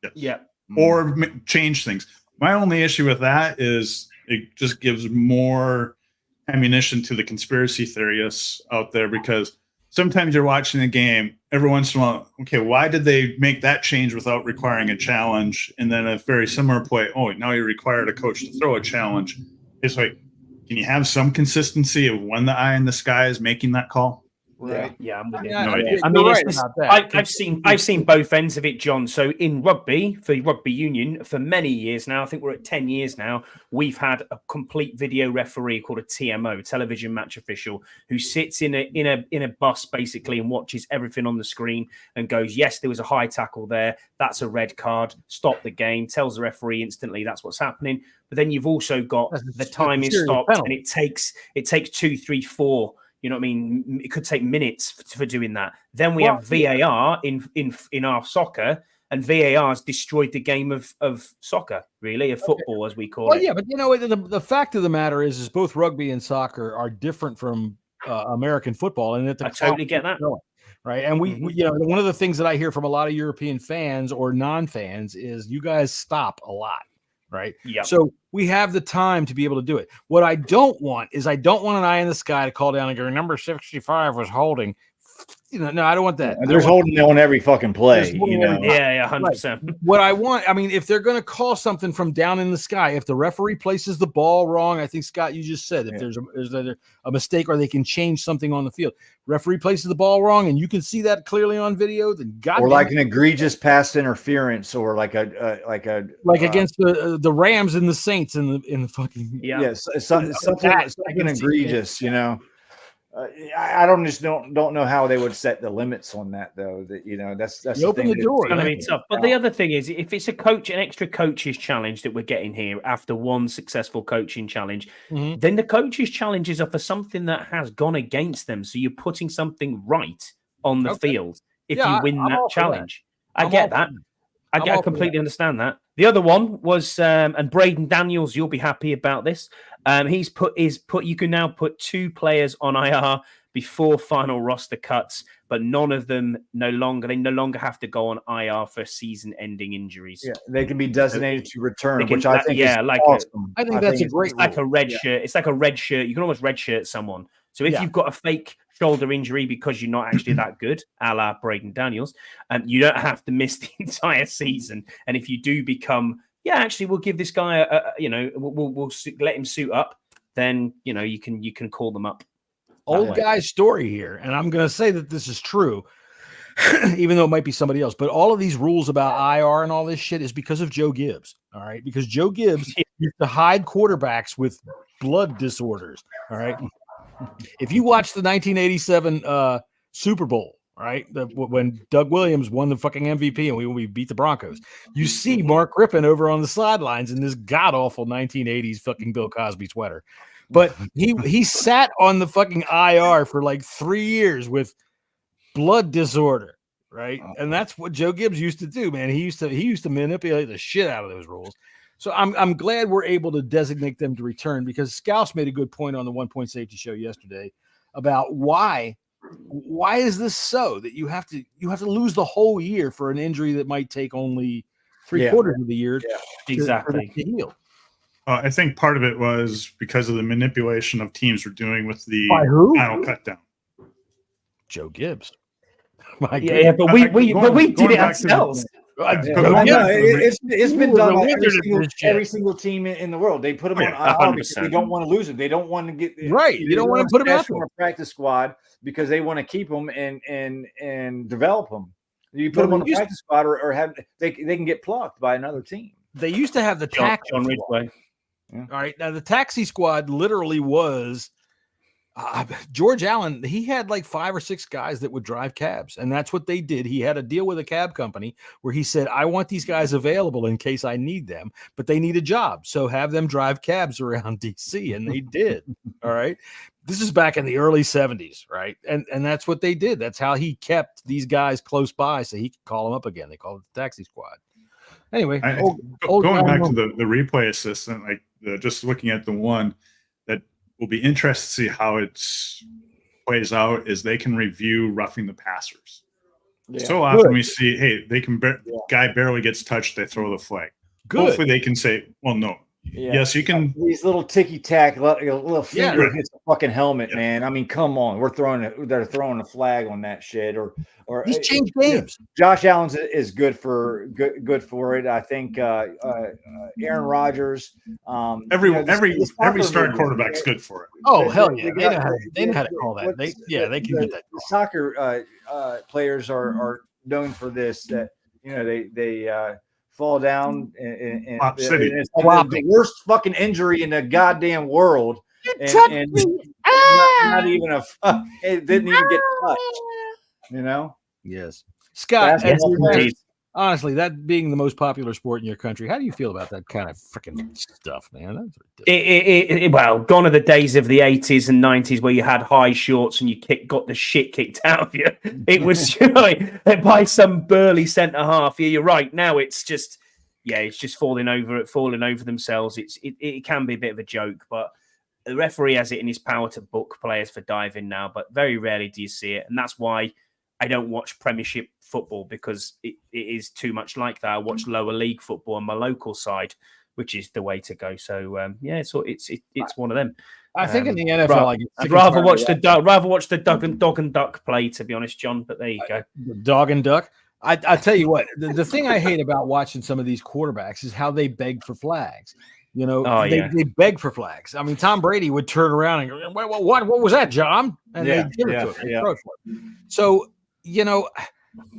Yes. Yeah. Or change things. My only issue with that is it just gives more ammunition to the conspiracy theorists out there because sometimes you're watching a game every once in a while. Okay, why did they make that change without requiring a challenge? And then a very similar play. Oh, now you required a coach to throw a challenge. It's like, can you have some consistency of when the eye in the sky is making that call? Right. Yeah, I'm with you. No idea. I mean, I've seen both ends of it, John. So in rugby, for rugby union, for many years now, I think we're at 10 years now, we've had a complete video referee called a TMO, television match official, who sits in a bus basically and watches everything on the screen and goes, yes, there was a high tackle there. That's a red card. Stop the game. Tells the referee instantly that's what's happening. But then you've also got the time is stopped and it takes 2, 3, 4. You know what I mean? It could take minutes for doing that. Then we have VAR in our soccer, and VAR has destroyed the game of soccer, really, of football as we call it. Well, yeah, but the fact of the matter is both rugby and soccer are different from American football, and I totally get that. Right, and we one of the things that I hear from a lot of European fans or non-fans is you guys stop a lot. Right. Yeah. So we have the time to be able to do it. What I don't want is an eye in the sky to call down and go, number 65 was holding. No, I don't want that. There's holding on every fucking play. Yeah, 100%. What I want, if they're going to call something from down in the sky, if the referee places the ball wrong, I think, Scott, you just said, if there's a mistake or they can change something on the field, referee places the ball wrong and you can see that clearly on video, then or like an egregious pass interference or like against the Rams and the Saints in the fucking something egregious, I don't know how they would set the limits on that though. That that's You the open thing. the door. It's going to be tough. But the other thing is, if it's an extra coaches challenge that we're getting here after one successful coaching challenge, then the coaches challenges are for something that has gone against them. So you're putting something right on the field if you win that challenge. I get that. I completely understand that. The other one was, and Braden Daniels, you'll be happy about this. He's put you can now put 2 players on IR before final roster cuts, but none of them no longer have to go on IR for season-ending injuries. Yeah, they can be designated to return, which I think is like awesome. I think that's a great. It's like a red shirt. It's like a red shirt. You can almost red shirt someone. So if you've got a fake shoulder injury because you're not actually that good, a la Braden Daniels, you don't have to miss the entire season. And if you do become, actually, we'll give this guy we'll let him suit up. Then you can call them up. Old guy's story here, and I'm going to say that this is true, even though it might be somebody else. But all of these rules about IR and all this shit is because of Joe Gibbs. All right, because Joe Gibbs used to hide quarterbacks with blood disorders. All right. If you watch the 1987 Super Bowl, right, when Doug Williams won the fucking MVP and we beat the Broncos, you see Mark Rippon over on the sidelines in this god awful 1980s fucking Bill Cosby sweater. But he sat on the fucking IR for like 3 years with blood disorder, right? And that's what Joe Gibbs used to do, man. He used to manipulate the shit out of those rules. So I'm glad we're able to designate them to return, because Scouse made a good point on the 1 Point Safety show yesterday about why is this so that you have to lose the whole year for an injury that might take only 3/4 of the year to heal. I think part of it was because of the manipulation of teams were doing with the final cut down. Joe Gibbs. But we did it ourselves. It's been done by every single team in the world. They put them on IR because they don't want to lose them. They don't want to get right. You don't want to put them out on a practice squad because they want to keep them and develop them. You put them on the practice squad or have they can get plucked by another team. They used to have the taxi John Ridgway. All right, now the taxi squad literally was George Allen. He had like 5 or 6 guys that would drive cabs, and that's what they did. He had a deal with a cab company where he said, I want these guys available in case I need them, but they need a job, so have them drive cabs around DC, and they did. All right, this is back in the early 70s, right? And that's what they did. That's how he kept these guys close by so he could call them up again. They called it the taxi squad. Anyway, going back to the replay assistant, like just looking at the one that will be interesting to see how it plays out is they can review roughing the passers. Yeah. So often we see, hey, they can guy barely gets touched, they throw the flag. Good. Hopefully they can say, well, no. Yeah. Yes, you can. These little ticky tack, little finger hits the fucking helmet, man. I mean, come on, they're throwing a flag on that shit, or these change games. Josh Allen is good for it. I think Aaron Rodgers. Every star quarterback's good for it. Oh hell yeah, they know how to call that. They can get that. The soccer players are known for this. That they fall down and it's the worst fucking injury in the goddamn world. And not even it didn't even get touched. Yes. Scott, honestly, that being the most popular sport in your country, how do you feel about that kind of freaking stuff, man? That's well, gone are the days of the 80s and 90s where you had high shorts and you got the shit kicked out of you. It was by some burly centre half. Yeah, you're right. Now it's just falling over themselves. It can be a bit of a joke, but the referee has it in his power to book players for diving now, but very rarely do you see it. And that's why I don't watch Premiership football, because it is too much like that. I watch lower league football on my local side, which is the way to go. So so it's one of them. I think in the NFL, I'd rather watch the dog and duck play, to be honest, John. But there you go, dog and duck. I tell you what, the thing I hate about watching some of these quarterbacks is how they beg for flags. They beg for flags. I mean, Tom Brady would turn around and go, what was that, John? And they give it to him. So,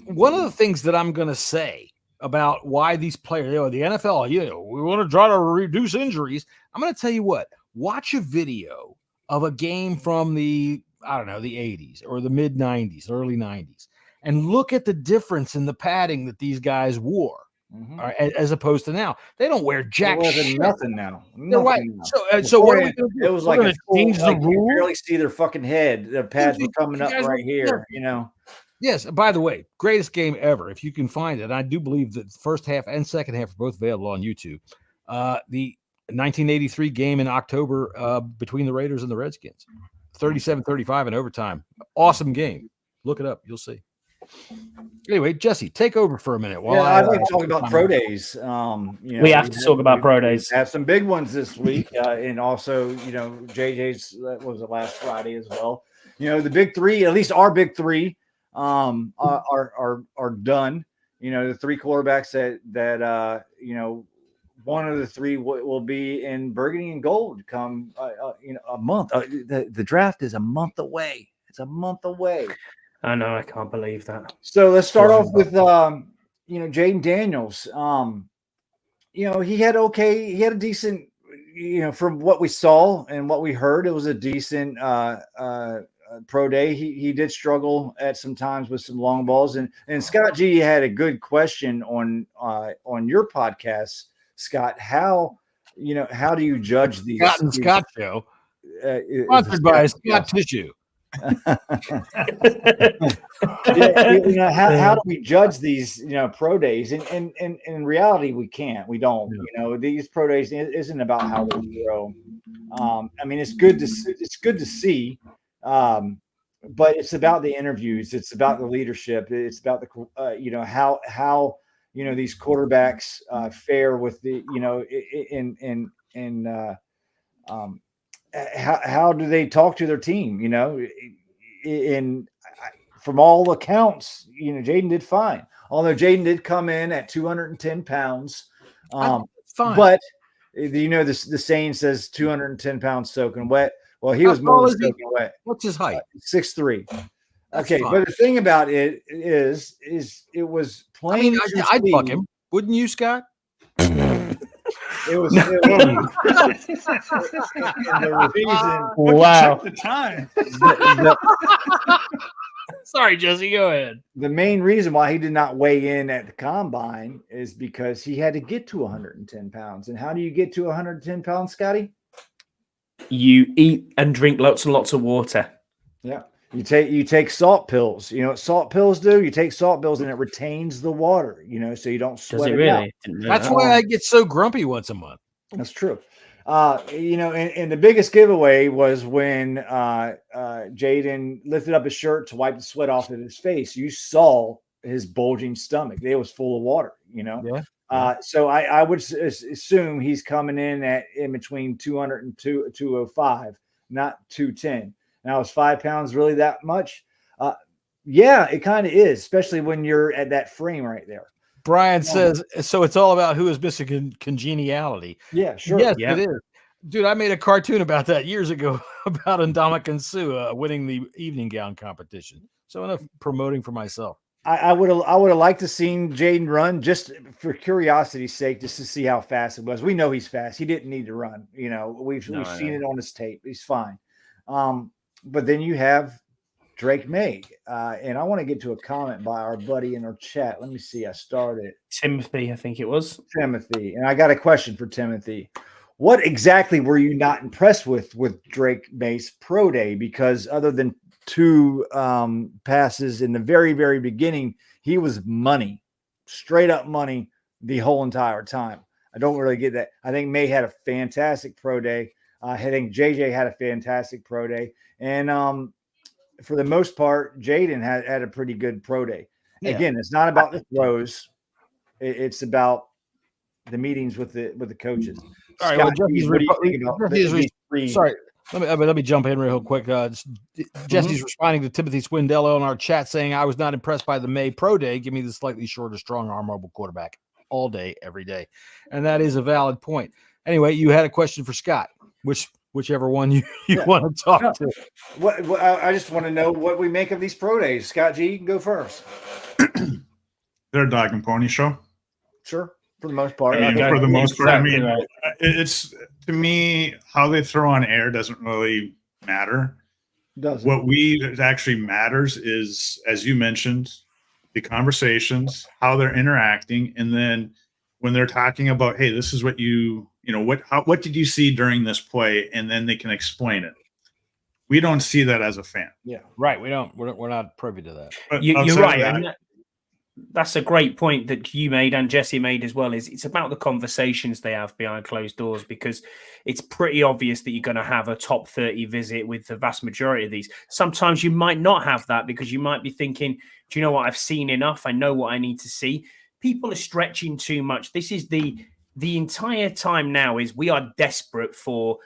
one of the things that I'm going to say about why these players, the NFL, we want to try to reduce injuries. I'm going to tell you what, watch a video of a game from the I don't know, the 80s or the mid 90s, early 90s, and look at the difference in the padding that these guys wore. As opposed to now, they don't wear jack shit. Nothing now. They're right. Now. So what are we going to do? It was like a full, change the you rule. barely see their fucking head. The pads were coming up right here. You know. Yes. By the way, greatest game ever if you can find it. I do believe that the first half and second half are both available on YouTube. The 1983 game in October between the Raiders and the Redskins, 37-35 in overtime. Awesome game. Look it up. You'll see. Anyway, Jesse, take over for a minute. While I'd like to talk about pro days. We have to talk about pro days. Have some big ones this week, and also, JJ's was it last Friday as well. The big three, at least our big three, are done. The three quarterbacks that one of the three will be in Burgundy and Gold come a month. The draft is a month away. It's a month away. I know, I can't believe that. So let's start off with Jaden Daniels. He had a decent, from what we saw and what we heard, it was a decent pro day. He did struggle at some times with some long balls, and Scott G had a good question on your podcast, Scott. How do you judge these? Scott and Scott show, sponsored by Scott Tissue. How do we judge these pro days? And in reality, we can't. We don't. These pro days isn't about how they grow. It's good to see, but it's about the interviews. It's about the leadership. It's about the how these quarterbacks fare with the how do they talk to their team? From all accounts, Jaden did fine. Although Jaden did come in at 210 pounds. Fine. But the saying says 210 pounds soaking wet. Well, he was more than soaking wet. What's his height? 6'3". Okay, but the thing about it is it was plain. I'd fuck him, wouldn't you, Scott? It was the reason. Wow. Check the time. Sorry, Jesse, go ahead. The main reason why he did not weigh in at the combine is because he had to get to 110 pounds. And how do you get to 110 pounds, Scotty? You eat and drink lots and lots of water. Yeah. You take salt pills. You know what salt pills do? You take salt pills and it retains the water, so you don't sweat. Does it really? That's why I get so grumpy once a month. That's true. And the biggest giveaway was when Jaden lifted up his shirt to wipe the sweat off of his face. You saw his bulging stomach. It was full of water, Yeah. So I would assume he's coming in between 200 and 205, not 210. Now, is 5 pounds really that much? Yeah, it kind of is, especially when you're at that frame right there. Brian says, so it's all about who is missing congeniality. Yeah, sure. Yes, it is. Dude, I made a cartoon about that years ago about Ndamukong Suh winning the evening gown competition. So enough promoting for myself. I would have liked to seen Jaden run just for curiosity's sake, just to see how fast it was. We know he's fast. He didn't need to run. We've seen it on his tape. He's fine. But then you have Drake May. And I want to get to a comment by our buddy in our chat. Let me see. I started. Timothy, I think it was. Timothy. And I got a question for Timothy. What exactly were you not impressed with Drake May's pro day? Because other than 2 passes in the very, very beginning, he was money, straight up money the whole entire time. I don't really get that. I think May had a fantastic pro day. I think JJ had a fantastic pro day. And for the most part, Jaden had a pretty good pro day. Yeah. Again, it's not about the throws. It's about the meetings with the coaches. All right. Sorry. Let me jump in real quick. Jesse's responding to Timothy Swindello in our chat saying, I was not impressed by the May pro day. Give me the slightly shorter, strong arm mobile quarterback all day, every day. And that is a valid point. Anyway, you had a question for Scott, whichever one you want to talk to. What I just want to know what we make of these pro days. Scott G, you can go first. They're a dog and pony show. Sure. For the most part. For the most part, it's to me, how they throw on air doesn't really matter. Doesn't. What actually matters is, as you mentioned, the conversations, how they're interacting, and then when they're talking about, hey, this is what what did you see during this play, and then they can explain it. We don't see that as a fan. Yeah, right. We're not privy to that. But You're outside of right, that, and that's a great point that you made and Jesse made as well. Is it's about the conversations they have behind closed doors, because it's pretty obvious that you're going to have a top 30 visit with the vast majority of these. Sometimes you might not have that because you might be thinking, do you know what? I've seen enough. I know what I need to see. People are stretching too much. This is the entire time now is we are desperate for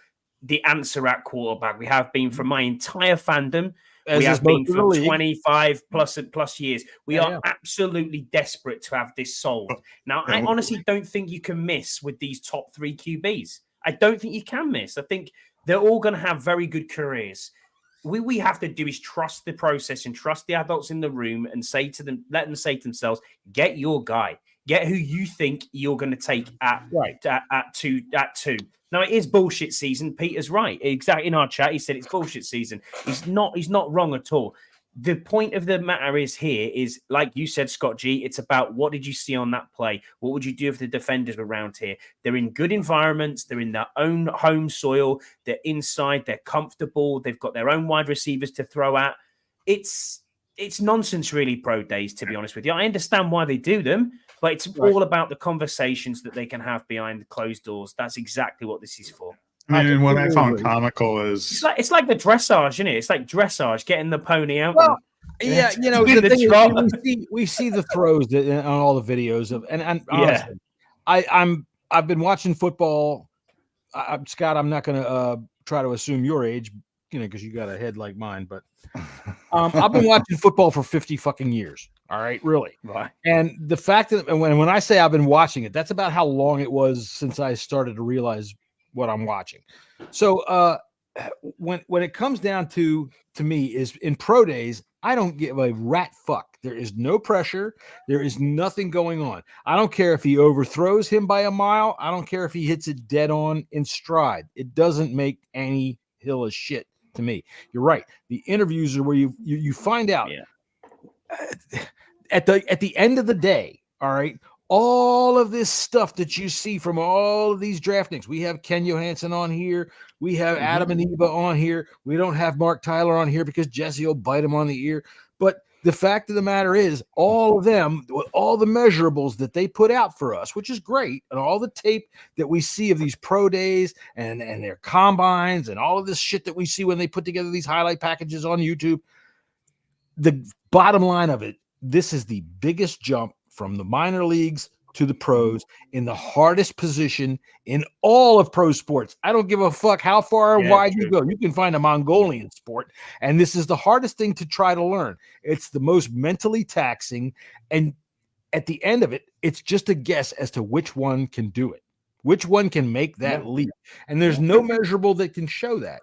the answer at quarterback. We have been for my entire fandom. We have been for 25 plus years. We are absolutely desperate to have this solved. Now, I honestly don't think you can miss with these top 3 QBs. I don't think you can miss. I think they're all going to have very good careers. We have to do is trust the process and trust the adults in the room and say to them, let them say to themselves, get your guy. Get who you think you're going to take at two. Now, it is bullshit season. Peter's right. Exactly. In our chat, he said it's bullshit season. He's not wrong at all. The point of the matter is here is, like you said, Scott G, it's about what did you see on that play? What would you do if the defenders were around here? They're in good environments. They're in their own home soil. They're inside. They're comfortable. They've got their own wide receivers to throw at. It's nonsense, really, pro days, to be honest with you. I understand why they do them, but it's all about the conversations that they can have behind the closed doors. That's exactly what this is for. I mean, what I found comical is it's like the dressage, isn't it? It's like dressage, getting the pony out. Well, the thing is, we see the throws on all the videos of, and honestly, I've been watching football. Scott, I'm not going to try to assume your age, because you got a head like mine, but I've been watching football for 50 fucking years. All right, really. Right. And the fact that when I say I've been watching it, that's about how long it was since I started to realize what I'm watching. So when it comes down to me is in pro days, I don't give a rat fuck. There is no pressure. There is nothing going on. I don't care if he overthrows him by a mile. I don't care if he hits it dead on in stride. It doesn't make any hill of shit to me. You're right. The interviews are where you find out at the end of the day. All right. All of this stuff that you see from all of these draftings, we have Ken Johansson on here. We have Adam and Eva on here. We don't have Mark Tyler on here because Jesse will bite him on the ear. But the fact of the matter is, all of them, all the measurables that they put out for us, which is great, and all the tape that we see of these pro days and their combines and all of this shit that we see when they put together these highlight packages on YouTube, the bottom line of it, this is the biggest jump from the minor leagues to the pros in the hardest position in all of pro sports. I don't give a fuck how far wide you go. You can find a Mongolian sport, and this is the hardest thing to try to learn. It's the most mentally taxing, and at the end of it, it's just a guess as to which one can do it, which one can make that leap, and there's no measurable that can show that.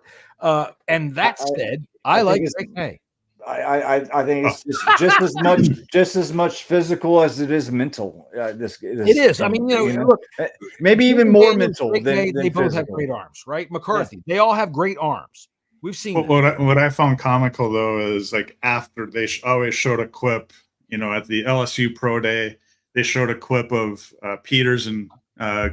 And that said, I like Drake May. I think it's just as much physical as it is mental. This it is. I mean, look, maybe even more mental. Than they both have great arms, right? McCarthy, they all have great arms. We've seen. What I found comical though is like after they always showed a clip, at the LSU Pro Day, they showed a clip of Peters and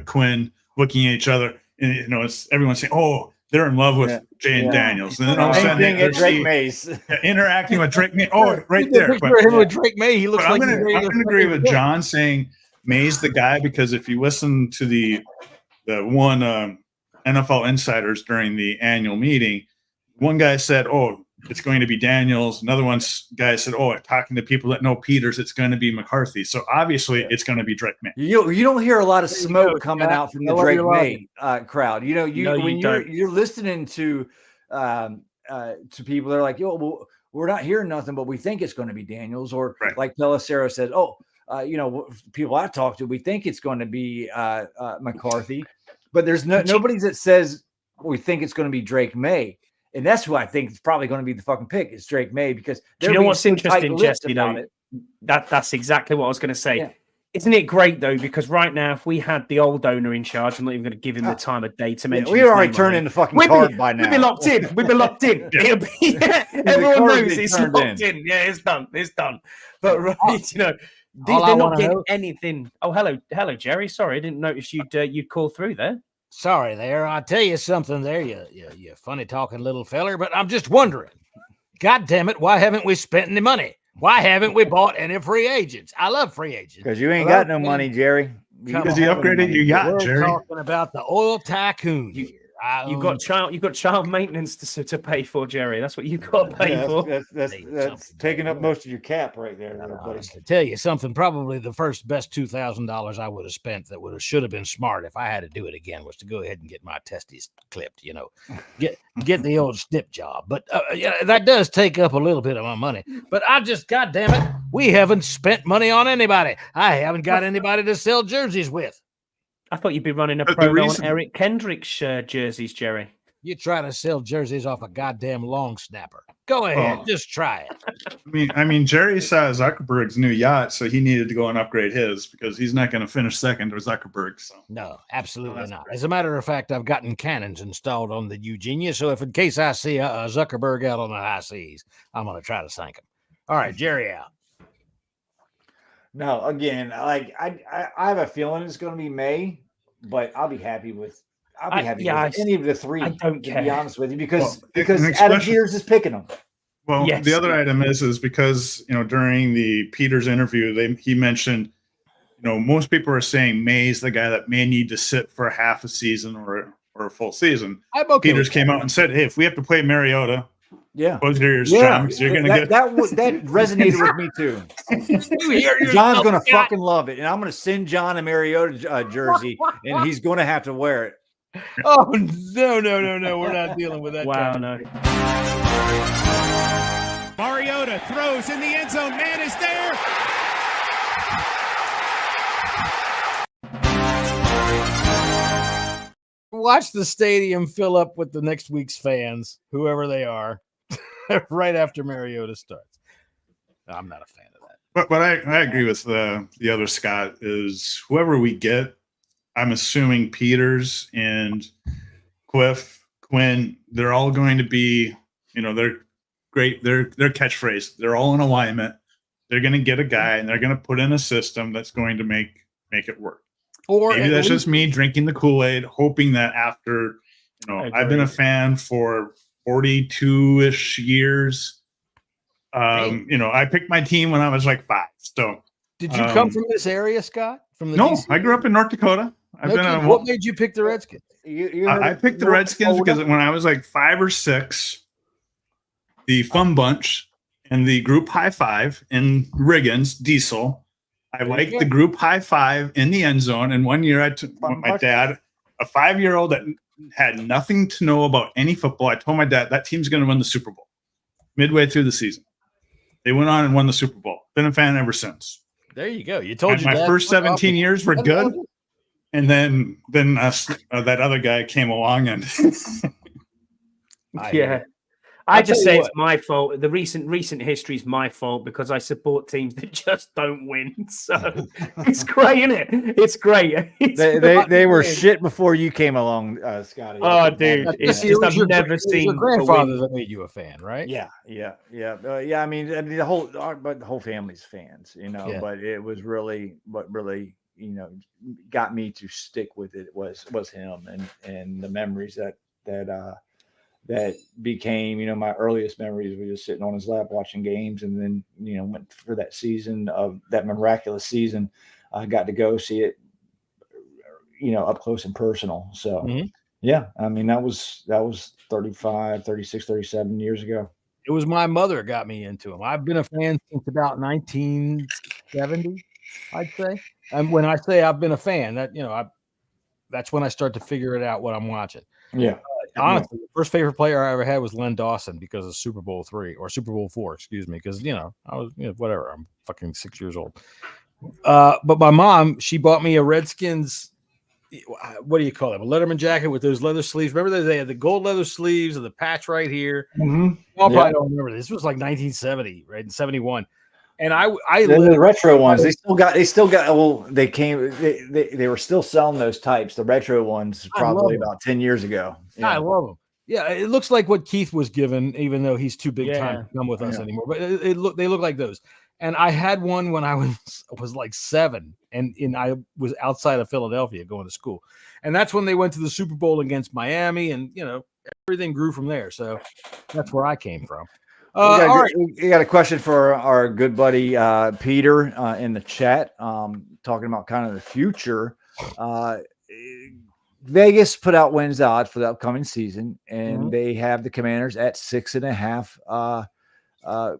Quinn looking at each other, and it's everyone saying, "Oh, they're in love with Jane Daniels," and then all of a sudden they're Drake Mays interacting with Drake May. Oh, right there. Him with Drake May, he looks like. I'm going to agree with John saying May's the guy, because if you listen to the one NFL insiders during the annual meeting, one guy said, "Oh, it's going to be Daniels." Another guy said, "Oh, talking to people that know Peters, it's going to be McCarthy." So obviously, it's going to be Drake May. You don't hear a lot of smoke coming out from the Drake May crowd. When you're listening to people, they're like, "Yo, well, we're not hearing nothing, but we think it's going to be Daniels," or like Pelissero said, "Oh, people I've talked to, we think it's going to be McCarthy," but there's nobody that says we think it's going to be Drake May. And that's who I think is probably going to be the fucking pick is Drake May, because what's interesting, Jesse, about it? That's exactly what I was going to say. Yeah. Isn't it great though? Because right now, if we had the old owner in charge, I'm not even going to give him the time of day to mention. We already turned in the fucking card by now. We'd be locked in. We'd be locked in. It'll be, everyone knows it's locked in. Yeah, it's done. It's done. But right, you know, they're not getting anything. Oh, hello, Jerry. Sorry, I didn't notice you'd call through there. Sorry, there. I'll tell you something. There, you funny talking little feller. But I'm just wondering. God damn it! Why haven't we spent any money? Why haven't we bought any free agents? I love free agents. Because you ain't got no money, Jerry. Because you upgraded your yacht, Jerry. We're talking about the oil tycoon. You've got child maintenance to pay for, Jerry. That's what you got to pay for. That's taking up most of your cap right there, buddy. To tell you something, probably the best $2,000 I would have spent that should have been smart if I had to do it again was to go ahead and get my testes clipped. You know, get the old snip job. But that does take up a little bit of my money. But God damn it, we haven't spent money on anybody. I haven't got anybody to sell jerseys with. I thought you'd be running a promo on Eric Kendrick's jerseys, Jerry. You try to sell jerseys off a goddamn long snapper. Go ahead, just try it. I mean, Jerry saw Zuckerberg's new yacht, so he needed to go and upgrade his because he's not going to finish second to Zuckerberg. So. No, absolutely not. As a matter of fact, I've gotten cannons installed on the Eugenia, so if in case I see a Zuckerberg out on the high seas, I'm going to try to sink him. All right, Jerry out. No, again, like I have a feeling it's going to be May, but I'll be happy with any of the three. I don't care. To be honest with you, because Adam Peters is picking them. Well, yes. The other item is because during the Peters interview, he mentioned most people are saying May's the guy that may need to sit for half a season or a full season. Peters came out and said, "Hey, if we have to play Mariota." Yeah, both ears strong because you're gonna get that resonated with me too. John's gonna fucking love it, and I'm gonna send John a Mariota jersey, and he's gonna have to wear it. Oh no! We're not dealing with that. Wow, no. Mariota throws in the end zone. Man is there. Watch the stadium fill up with the next week's fans, whoever they are. Right after Mariota starts. I'm not a fan of that. But I agree with the other Scott is whoever we get, I'm assuming Peters and Quinn, they're all going to be, they're great. Their catchphrase, they're all in alignment. They're going to get a guy and they're going to put in a system that's going to make it work. Or maybe that's just me drinking the Kool-Aid, hoping that after, I've been a fan for 42-ish years. I picked my team when I was like 5. So, did you come from this area, Scott? From the DC? I grew up in North Dakota. What made you pick the Redskins? I picked the Redskins because when I was like 5 or 6, the Fun Bunch and the group high five in Riggins Diesel. I liked the group high five in the end zone. And one year I took my dad, a 5-year-old that had nothing to know about any football. I told my dad that team's going to win the Super Bowl midway through the season. They went on and won the Super Bowl. Been a fan ever since. There you go. You told my first 17 years were good. And then that other guy came along and I just say it's my fault. The recent history is my fault because I support teams that just don't win. So it's great, isn't it? It's great. They were shit before you came along, Scotty. Oh, dude, it's just I've never seen your grandfather that made you a fan, right? Yeah. I mean, the whole family's fans, But it was really what really got me to stick with it was him and the memories that became, my earliest memories were just sitting on his lap watching games. And then, went for that season of that miraculous season. I got to go see it, up close and personal. So, yeah, I mean, that was 35, 36, 37 years ago. It was my mother got me into him. I've been a fan since about 1970, I'd say. And when I say I've been a fan, that's when I start to figure it out what I'm watching. Yeah. Honestly, the first favorite player I ever had was Len Dawson because of Super Bowl 3 or Super Bowl 4, excuse me, because I was whatever. I'm fucking 6 years old. But my mom, she bought me a Redskins. What do you call it? A Letterman jacket with those leather sleeves. Remember they had the gold leather sleeves and the patch right here. Mm-hmm. I probably don't remember this. This was like 1970, right? In 71. And I the retro ones, they still got. Well, they were still selling those types. The retro ones probably about 10 years ago. Yeah. I love them. Yeah, it looks like what Keith was given, even though he's too big time to come with us anymore. But they look like those. And I had one when I was like 7, and I was outside of Philadelphia going to school, and that's when they went to the Super Bowl against Miami, and everything grew from there. So that's where I came from. We got a question for our good buddy Peter in the chat, talking about kind of the future. Vegas put out wins odds for the upcoming season, and they have the Commanders at 6.5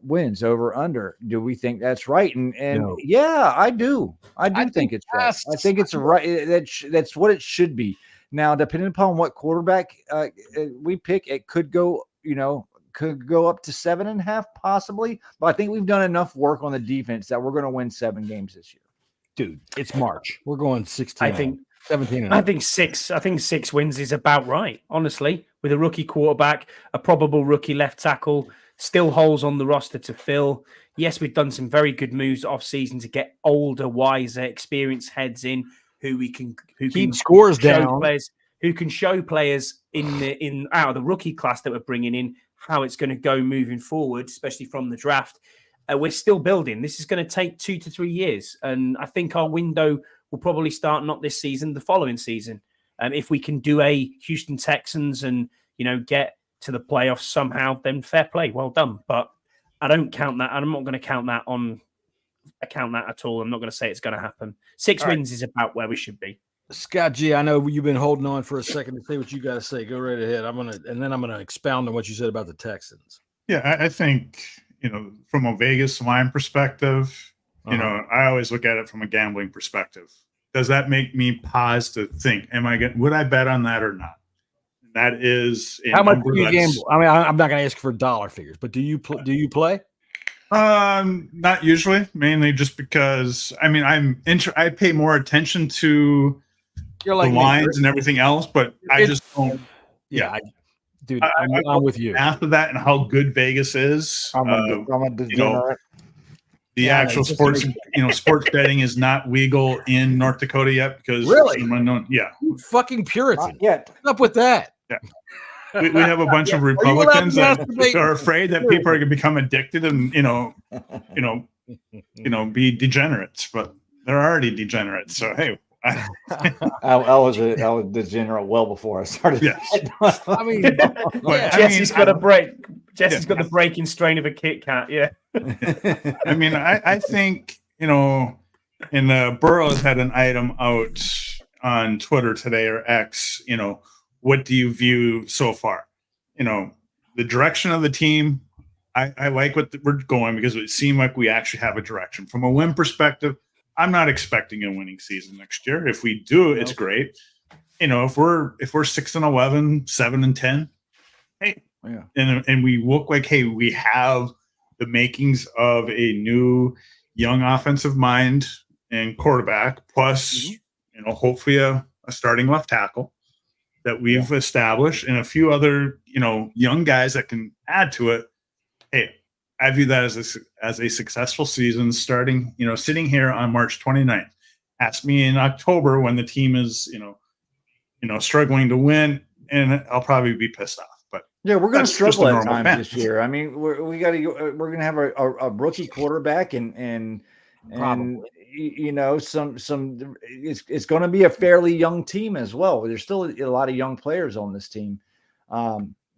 wins over under. Do we think that's right? And no. Yeah, I do. I think it's right. I think it's right. That's what it should be. Now, depending upon what quarterback we pick, it could go, could go up to 7.5 possibly. But I think we've done enough work on the defense that we're going to win 7 games this year. Dude, it's March. We're going 16. I think 17. I think 6. I think 6 wins is about right. Honestly, with a rookie quarterback, a probable rookie left tackle, still holes on the roster to fill. Yes, we've done some very good moves off season to get older, wiser, experienced heads in who keep scores down. Who can show players out of the rookie class that we're bringing in how it's going to go moving forward, especially from the draft. We're still building. This is going to take 2 to 3 years, and I think our window will probably start not this season, the following season. If we can do a Houston Texans and get to the playoffs somehow, then fair play, well done. But I don't count that, and I'm not going to count that at all. I'm not going to say it's going to happen. 6 wins is about where we should be. Scott G, I know you've been holding on for a second to say what you got to say. Go right ahead. I'm gonna expound on what you said about the Texans. Yeah, I think from a Vegas line perspective, I always look at it from a gambling perspective. Does that make me pause to think, would I bet on that or not? That is how much do you gamble? I mean, I'm not going to ask for dollar figures, but do you play? Not usually, mainly just because I pay more attention to the lines and everything else, but I just don't. Yeah, dude, I'm with you. After that, and how good Vegas is, I'm a degenerate. The actual sports betting is not legal in North Dakota yet because You fucking Puritan. What's up with that? Yeah. We have a bunch of Republicans that are afraid that people are going to become addicted and be degenerates, but they're already degenerates. So hey, I was degenerate well before I started. Yes. Jesse's got a break. Jesse's got the breaking strain of a Kit Kat. Yeah. I think and Burroughs had an item out on Twitter today or X. What do you view so far? The direction of the team. I like what we're going because it seemed like we actually have a direction. From a win perspective, I'm not expecting a winning season next year. If we do, it's great. If we're 6-11, 7-10, hey, and we look like, hey, we have the makings of a new young offensive mind and quarterback, plus hopefully a starting left tackle that we've established, and a few other young guys that can add to it. Hey, I view that as a successful season starting, sitting here on March 29th. Ask me in October when the team is, struggling to win, and I'll probably be pissed off. But yeah, we're going to struggle at times this year. I mean, we're going to have a rookie quarterback and some it's going to be a fairly young team as well. There's still a lot of young players on this team.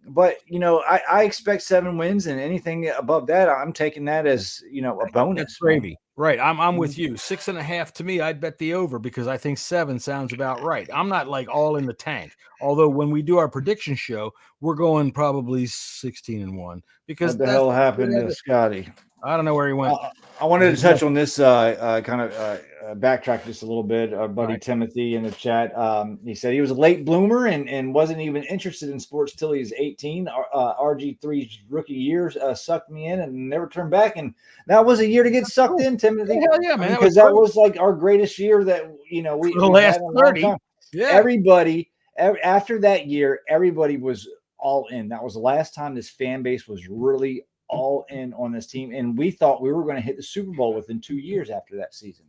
But I expect 7 wins, and anything above that, I'm taking that as a bonus. That's gravy, right? I'm with you. 6.5 to me, I'd bet the over because I think 7 sounds about right. I'm not like all in the tank. Although when we do our prediction show, we're going probably 16-1 because what the hell happened to Scotty? I don't know where he went. I wanted to touch on this kind of backtrack just a little bit. Our buddy Timothy in the chat, he said he was a late bloomer and wasn't even interested in sports till he was 18. RG3's rookie years sucked me in and never turned back. And that was a year to get sucked in, Timothy. Hell yeah, man. Because that was like our greatest year that, we the last 30. Yeah. Everybody, after that year, everybody was all in. That was the last time this fan base was really all in on this team, and we thought we were going to hit the Super Bowl within 2 years after that season.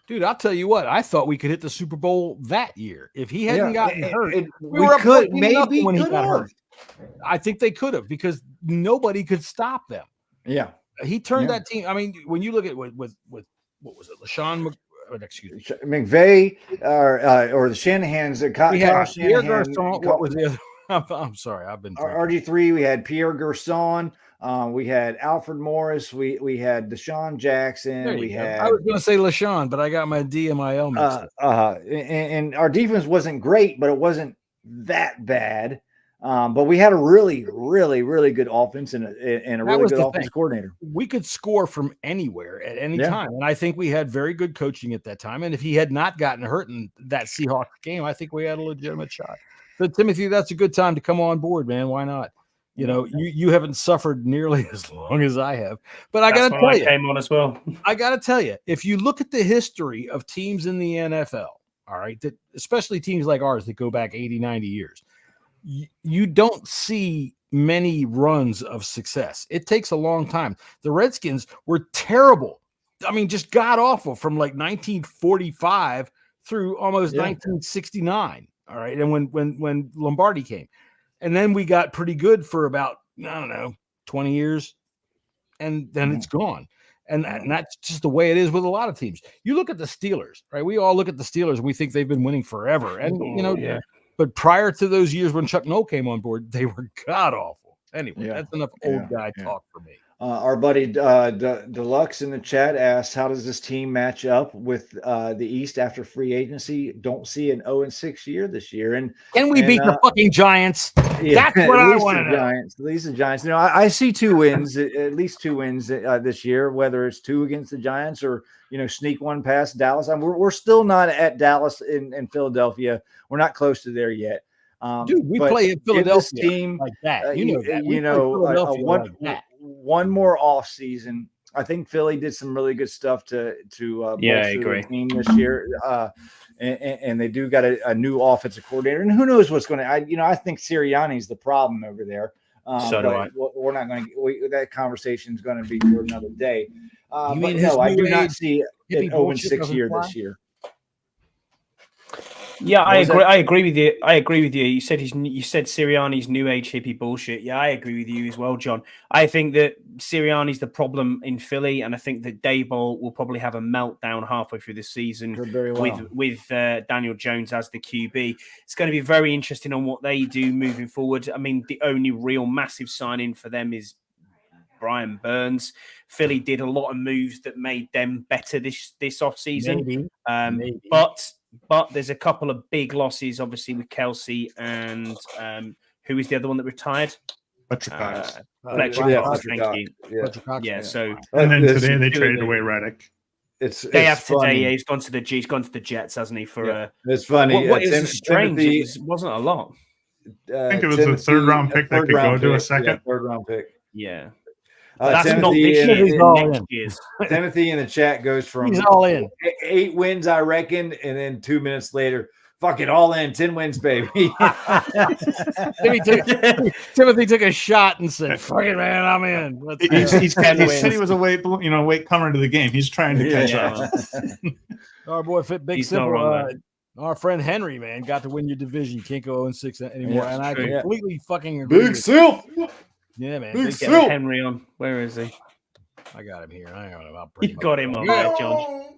Dude, I'll tell you what. I thought we could hit the Super Bowl that year if he hadn't gotten hurt. We could maybe when he could got have. hurt. I think they could have because nobody could stop them. Yeah, he turned that team. I mean, when you look at with what was it, excuse me, McVay or the Shanahan's. We had Pierre Garçon. What was the other? I'm sorry, I've been RG3. We had Pierre Garçon. We had Alfred Morris. We had Deshaun Jackson. I was going to say LaShawn, but I got my DMIL mixed up. And our defense wasn't great, but it wasn't that bad. But we had a really, really, really good offense and a really good offense coordinator. We could score from anywhere at any time. And I think we had very good coaching at that time. And if he had not gotten hurt in that Seahawks game, I think we had a legitimate shot. So, Timothy, that's a good time to come on board, man. Why not? You know, you haven't suffered nearly as long as I have. But I got to tell you, came on as well. I got to tell you, if you look at the history of teams in the NFL, all right, that especially teams like ours that go back 80, 90 years, you don't see many runs of success. It takes a long time. The Redskins were terrible. I mean, just god awful from like 1945 through almost 1969. All right. And when Lombardi came, and then we got pretty good for about, I don't know, 20 years. And then it's gone. And that's just the way it is with a lot of teams. You look at the Steelers, right? We all look at the Steelers and we think they've been winning forever. And, but prior to those years when Chuck Noll came on board, they were god awful. Anyway, that's enough old guy talk for me. Our buddy Deluxe in the chat asks, how does this team match up with the East after free agency? Don't see an 0-6 year this year. And can we beat the fucking Giants? That's what I want to know. At least the Giants. You know, I see 2 wins, at least 2 wins this year, whether it's 2 against the Giants or, sneak one past Dallas. We're still not at Dallas in Philadelphia. We're not close to there yet. Dude, we play in Philadelphia team like that. One more off season. I think Philly did some really good stuff to bolster the team this year. And they do got a new offensive coordinator. And who knows what's going to? I think Sirianni's the problem over there. So do I. We're not going to. That conversation is going to be for another day. But no, I do not see an 0-6 year this year. Yeah, I agree with you. You said Sirianni's new age hippie bullshit. Yeah, I agree with you as well, John. I think that Sirianni's the problem in Philly, and I think that Daboll will probably have a meltdown halfway through the season with Daniel Jones as the QB. It's going to be very interesting on what they do moving forward. I mean, the only real massive signing for them is Brian Burns. Philly did a lot of moves that made them better this offseason. Maybe. But there's a couple of big losses, obviously, with Kelsey and who is the other one that retired? Fletcher Cox. Thank you. Yeah. So and then today they traded away Reddick. Today, he's gone to the Jets, hasn't he? It's funny. What is strange? It wasn't a lot. I think it was a third-round pick that could go to a second. Third-round pick. Yeah. That's not this year. Next year's. Timothy in the chat goes from he's all in 8 wins, I reckon, and then 2 minutes later, fuck it, all in 10 wins, baby. Timothy took a shot and said, "Fuck it, man, I'm in." He said he was a late comer to the game. He's trying to catch up. Our boy Fit Big Simple. Our friend Henry, man, got to win your division. You can't go 0-6 anymore, and I completely fucking agree. Big Silk. Yeah, man. Get Henry on. Where is he? I got him here. I don't know about you got him on there, John.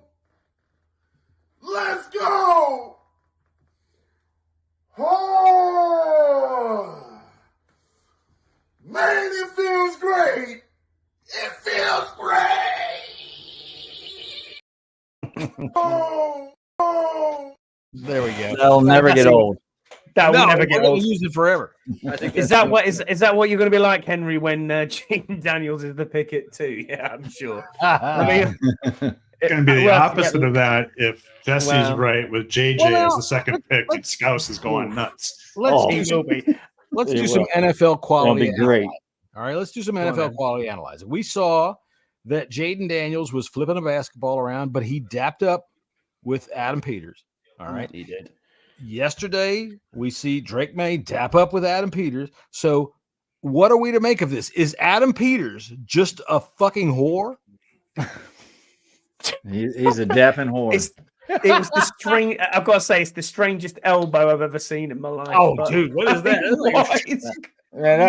Let's go. Oh, man, it feels great. It feels great. There we go. They'll never get old. That will never get old. Use it forever. Is that what you're going to be like, Henry, when Gene Daniels is the pick at 2? Yeah, I'm sure. It's going to be the opposite of that if Jesse's right with JJ as the second pick and Scouse is going nuts. Let's do some NFL quality. That'll be great. All right, let's do some NFL quality analyzing. We saw that Jaden Daniels was flipping a basketball around, but he dapped up with Adam Peters. All right, he did. Yesterday, we see Drake May dap up with Adam Peters. So what are we to make of this? Is Adam Peters just a fucking whore? He's a deafening whore. It was the strange. I've got to say, it's the strangest elbow I've ever seen in my life. Oh, dude, what is that? Man,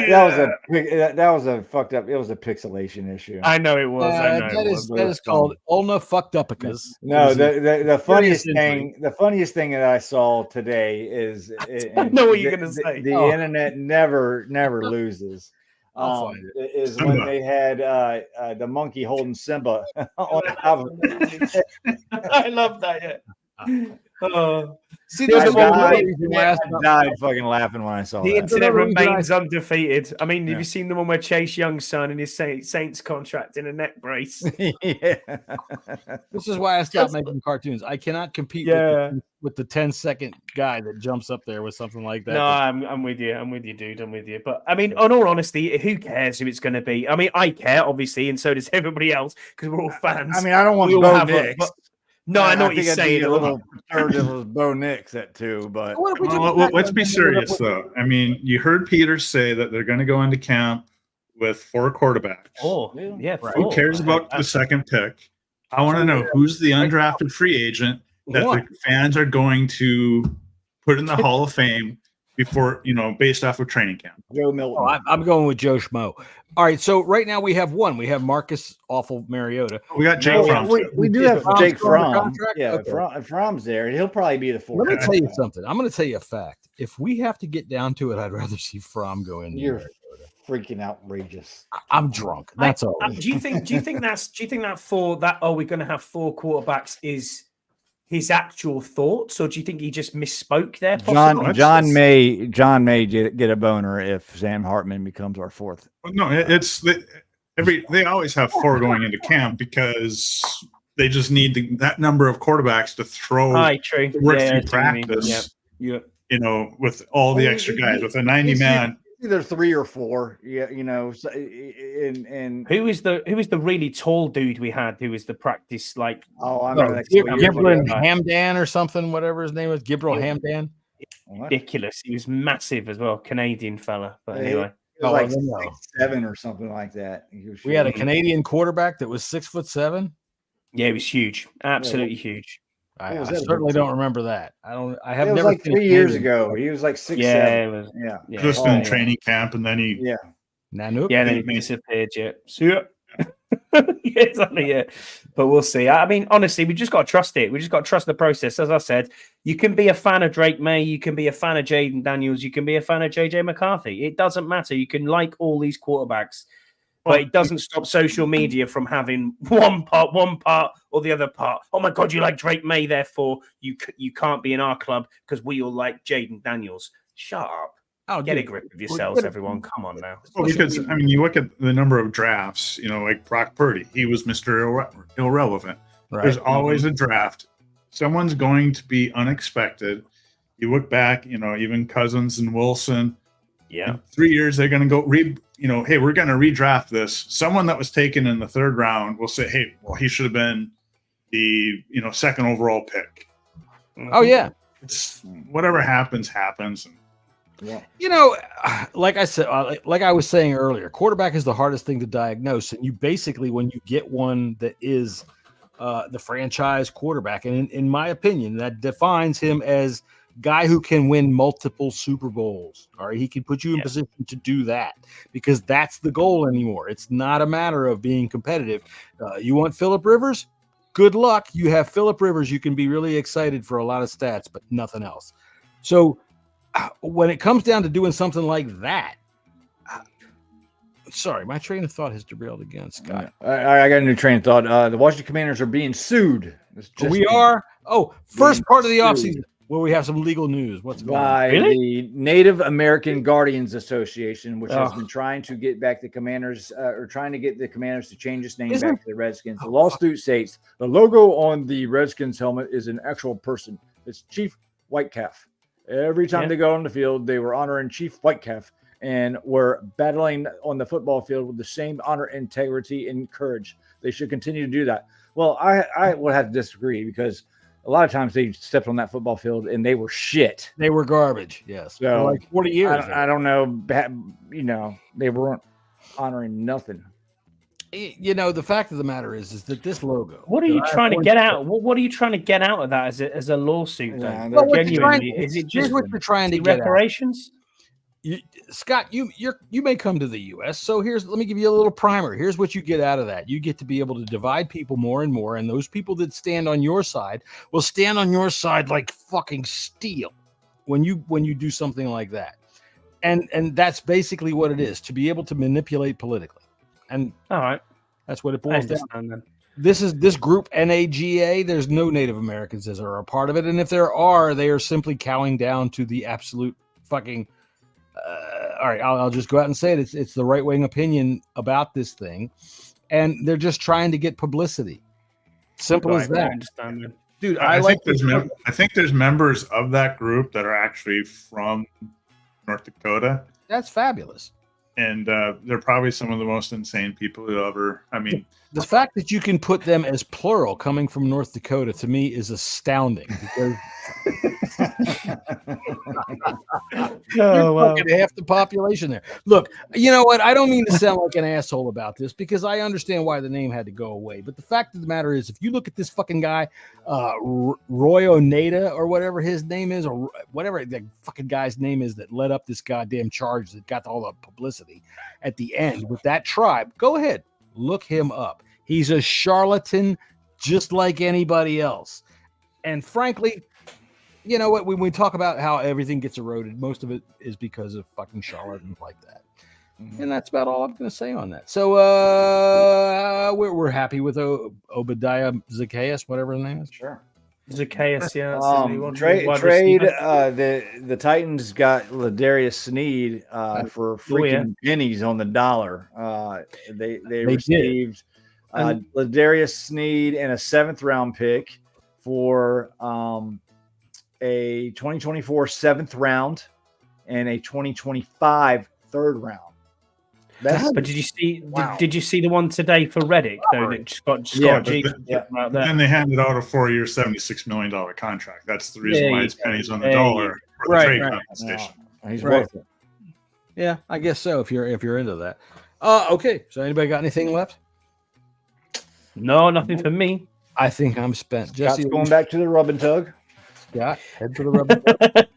that was a fucked up. It was a pixelation issue. I know it was. I know that is called ulna fucked upicus. No, the funniest thing that I saw today is I know what you're gonna say. The internet never loses. Is when they had the monkey holding Simba on top of it. I love that. Yeah. See, I died fucking laughing when I saw the that. internet remains undefeated. I mean, have you seen the one where Chase Young's son and his Saints contract in a neck brace? Yeah. This is why I stopped making cartoons. I cannot compete with the 10-second guy that jumps up there with something like that. No, I'm with you. I'm with you, dude. I'm with you. But I mean, in all honesty, who cares who it's going to be? I mean, I care, obviously, and so does everybody else because we're all fans. I mean, I don't want Bo Nix. No, I know what you're saying. A little conservative was Bo Nix at 2, but let's be serious though. I mean, you heard Peter say that they're going to go into camp with 4 quarterbacks. Oh, yeah. Who cares about the second pick? I want to know who's the undrafted free agent that the fans are going to put in the Hall of Fame before, based off of training camp. Joe Milton. Oh, I'm going with Joe Schmo. All right, so right now we have one. We have Marcus Awful Mariota. We got Jake Fromm. We do have Jake Fromm. Yeah, okay. Fromm's there. He'll probably be the 4th. Let me tell you something. I'm going to tell you a fact. If we have to get down to it, I'd rather see Fromm go in. You're freaking outrageous. I'm drunk. That's all. Do you think that we're going to have 4 quarterbacks is his actual thoughts, or do you think he just misspoke there? John may get a boner if Sam Hartman becomes our 4th. No, they always have 4 going into camp because they just need that number of quarterbacks to through practice. Yeah. With all the extra guys, with a 90-man. Either 3 or 4, and who is the really tall dude we had? Who was the practice like? Oh, I know Gibril Hamdan or something, whatever his name was. Gibril Hamdan. Ridiculous. He was massive as well, Canadian fella. But anyway, he was like 6'7" or something like that. We had a Canadian quarterback that was 6'7". Yeah, he was huge, absolutely huge. I certainly don't remember that. I have never. It was like 3 years ago. He was like 6'7". Yeah. Just in training camp, and then he. Yeah. Nanook. Yeah, then he disappeared. Yeah. Exactly. But we'll see. I mean, honestly, we just got to trust it. We just got to trust the process. As I said, you can be a fan of Drake May, you can be a fan of Jaden Daniels, you can be a fan of JJ McCarthy. It doesn't matter. You can like all these quarterbacks. But it doesn't stop social media from having one part or the other part. Oh my God, you like Drake May, therefore you can't be in our club because we all like Jaden Daniels. Shut up. Get a grip of yourselves, everyone. Come on now. Well, because you look at the number of drafts. Like Brock Purdy, he was Mr. Irrelevant. Right. There's always a draft. Someone's going to be unexpected. You look back, even Cousins and Wilson. Yeah. In 3 years, they're going to go hey, we're going to redraft this. Someone that was taken in the 3rd round will say, hey, well, he should have been the, 2nd overall pick. Oh, yeah. It's whatever happens. Yeah. Like I said, like I was saying earlier, quarterback is the hardest thing to diagnose. And you basically, when you get one that is the franchise quarterback, and in my opinion, that defines him as guy who can win multiple Super Bowls. All right, he can put you in position to do that because that's the goal anymore. It's not a matter of being competitive. You want Phillip Rivers? Good luck. You have Phillip Rivers. You can be really excited for a lot of stats, but nothing else. So when it comes down to doing something like that, sorry, my train of thought has derailed again, Scott. I got a new train of thought. The Washington Commanders are being sued. We are. Oh, first part of the offseason. Well, we have some legal news. What's going on? The Native American Guardians Association, which has been trying to get back the Commanders, or trying to get the Commanders to change its name back to the Redskins. The lawsuit states the logo on the Redskins helmet is an actual person. It's Chief Whitecalf. Every time they go on the field, they were honoring Chief Whitecalf and were battling on the football field with the same honor, integrity, and courage. They should continue to do that. Well, I would have to disagree because a lot of times they stepped on that football field and they were shit. They were garbage. Yes. So, for like 40 years. I don't know. They weren't honoring nothing. The fact of the matter is that this logo. What are you trying to get out? What are you trying to get out of that as a lawsuit? Yeah, Though? well, Is it just what you're trying to get reparations? Scott, you may come to the U.S. So let me give you a little primer. Here's what you get out of that. You get to be able to divide people more and more, and those people that stand on your side will stand on your side like fucking steel when you do something like that. And that's basically what it is, to be able to manipulate politically. And all right, that's what it boils down to. Then. This group NAGA. There's no Native Americans that are a part of it, and if there are, they are simply cowing down to the absolute fucking. All right, I'll just go out and say it. It's the right wing opinion about this thing, and they're just trying to get publicity. Simple as that. I understand that. Dude. I think there's members of that group that are actually from North Dakota. That's fabulous. And they're probably some of the most insane people who ever. I mean, the fact that you can put them as plural coming from North Dakota to me is astounding because fucking half the population there. Look, you know what? I don't mean to sound like an asshole about this because I understand why the name had to go away. But the fact of the matter is, if you look at this fucking guy, Roy Oneda or whatever his name is, or whatever the fucking guy's name is that led up this goddamn charge that got all the publicity at the end with that tribe, go ahead. Look him up. He's a charlatan just like anybody else. And frankly, you know what? When we talk about how everything gets eroded, most of it is because of fucking charlatans like that. Mm-hmm. And that's about all I'm going to say on that. So we're happy with Obadiah Zacchaeus, whatever his name is. Sure. Zacchaeus, yeah. Trade. The Titans got Ladarius Sneed for freaking pennies on the dollar. They received Ladarius Sneed and a 7th round pick for a 2024 7th round and a 2025 3rd round. But did you see? Wow. Did you see the one today for Reddick? Though that Scott G. Then they handed out a 4-year, $76 million contract. That's the reason why it's pennies on the dollar for the trade compensation. He's worth it. Yeah, I guess so. If you're into that. Okay. So anybody got anything left? No, nothing for me. I think I'm spent. Jesse, going back to the rub and tug. Scott, head to the rub and tug.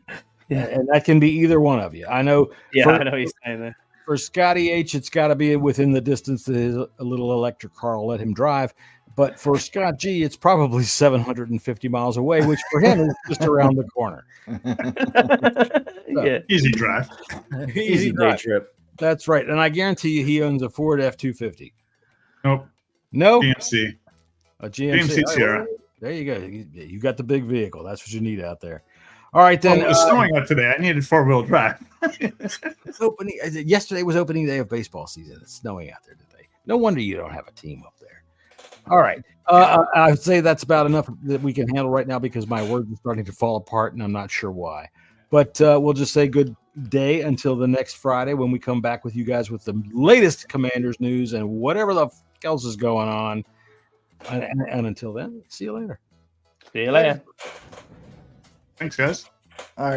Yeah, and that can be either one of you. I know. Yeah, I know what you're saying there. For Scotty H, it's got to be within the distance that a little electric car will let him drive. But for Scott G, it's probably 750 miles away, which for him is just around the corner. So, easy drive. Easy day trip. That's right. And I guarantee you he owns a Ford F-250. Nope. No? GMC. A GMC Sierra. Well, there you go. You got the big vehicle. That's what you need out there. All right, then. It was snowing out today. I needed 4-wheel drive. Yesterday was opening day of baseball season. It's snowing out there today. No wonder you don't have a team up there. All right. I would say that's about enough that we can handle right now because my words are starting to fall apart, and I'm not sure why. But we'll just say good day until the next Friday when we come back with you guys with the latest Commanders news and whatever the else is going on. And until then, see you later. See you later. Thanks, guys. All right.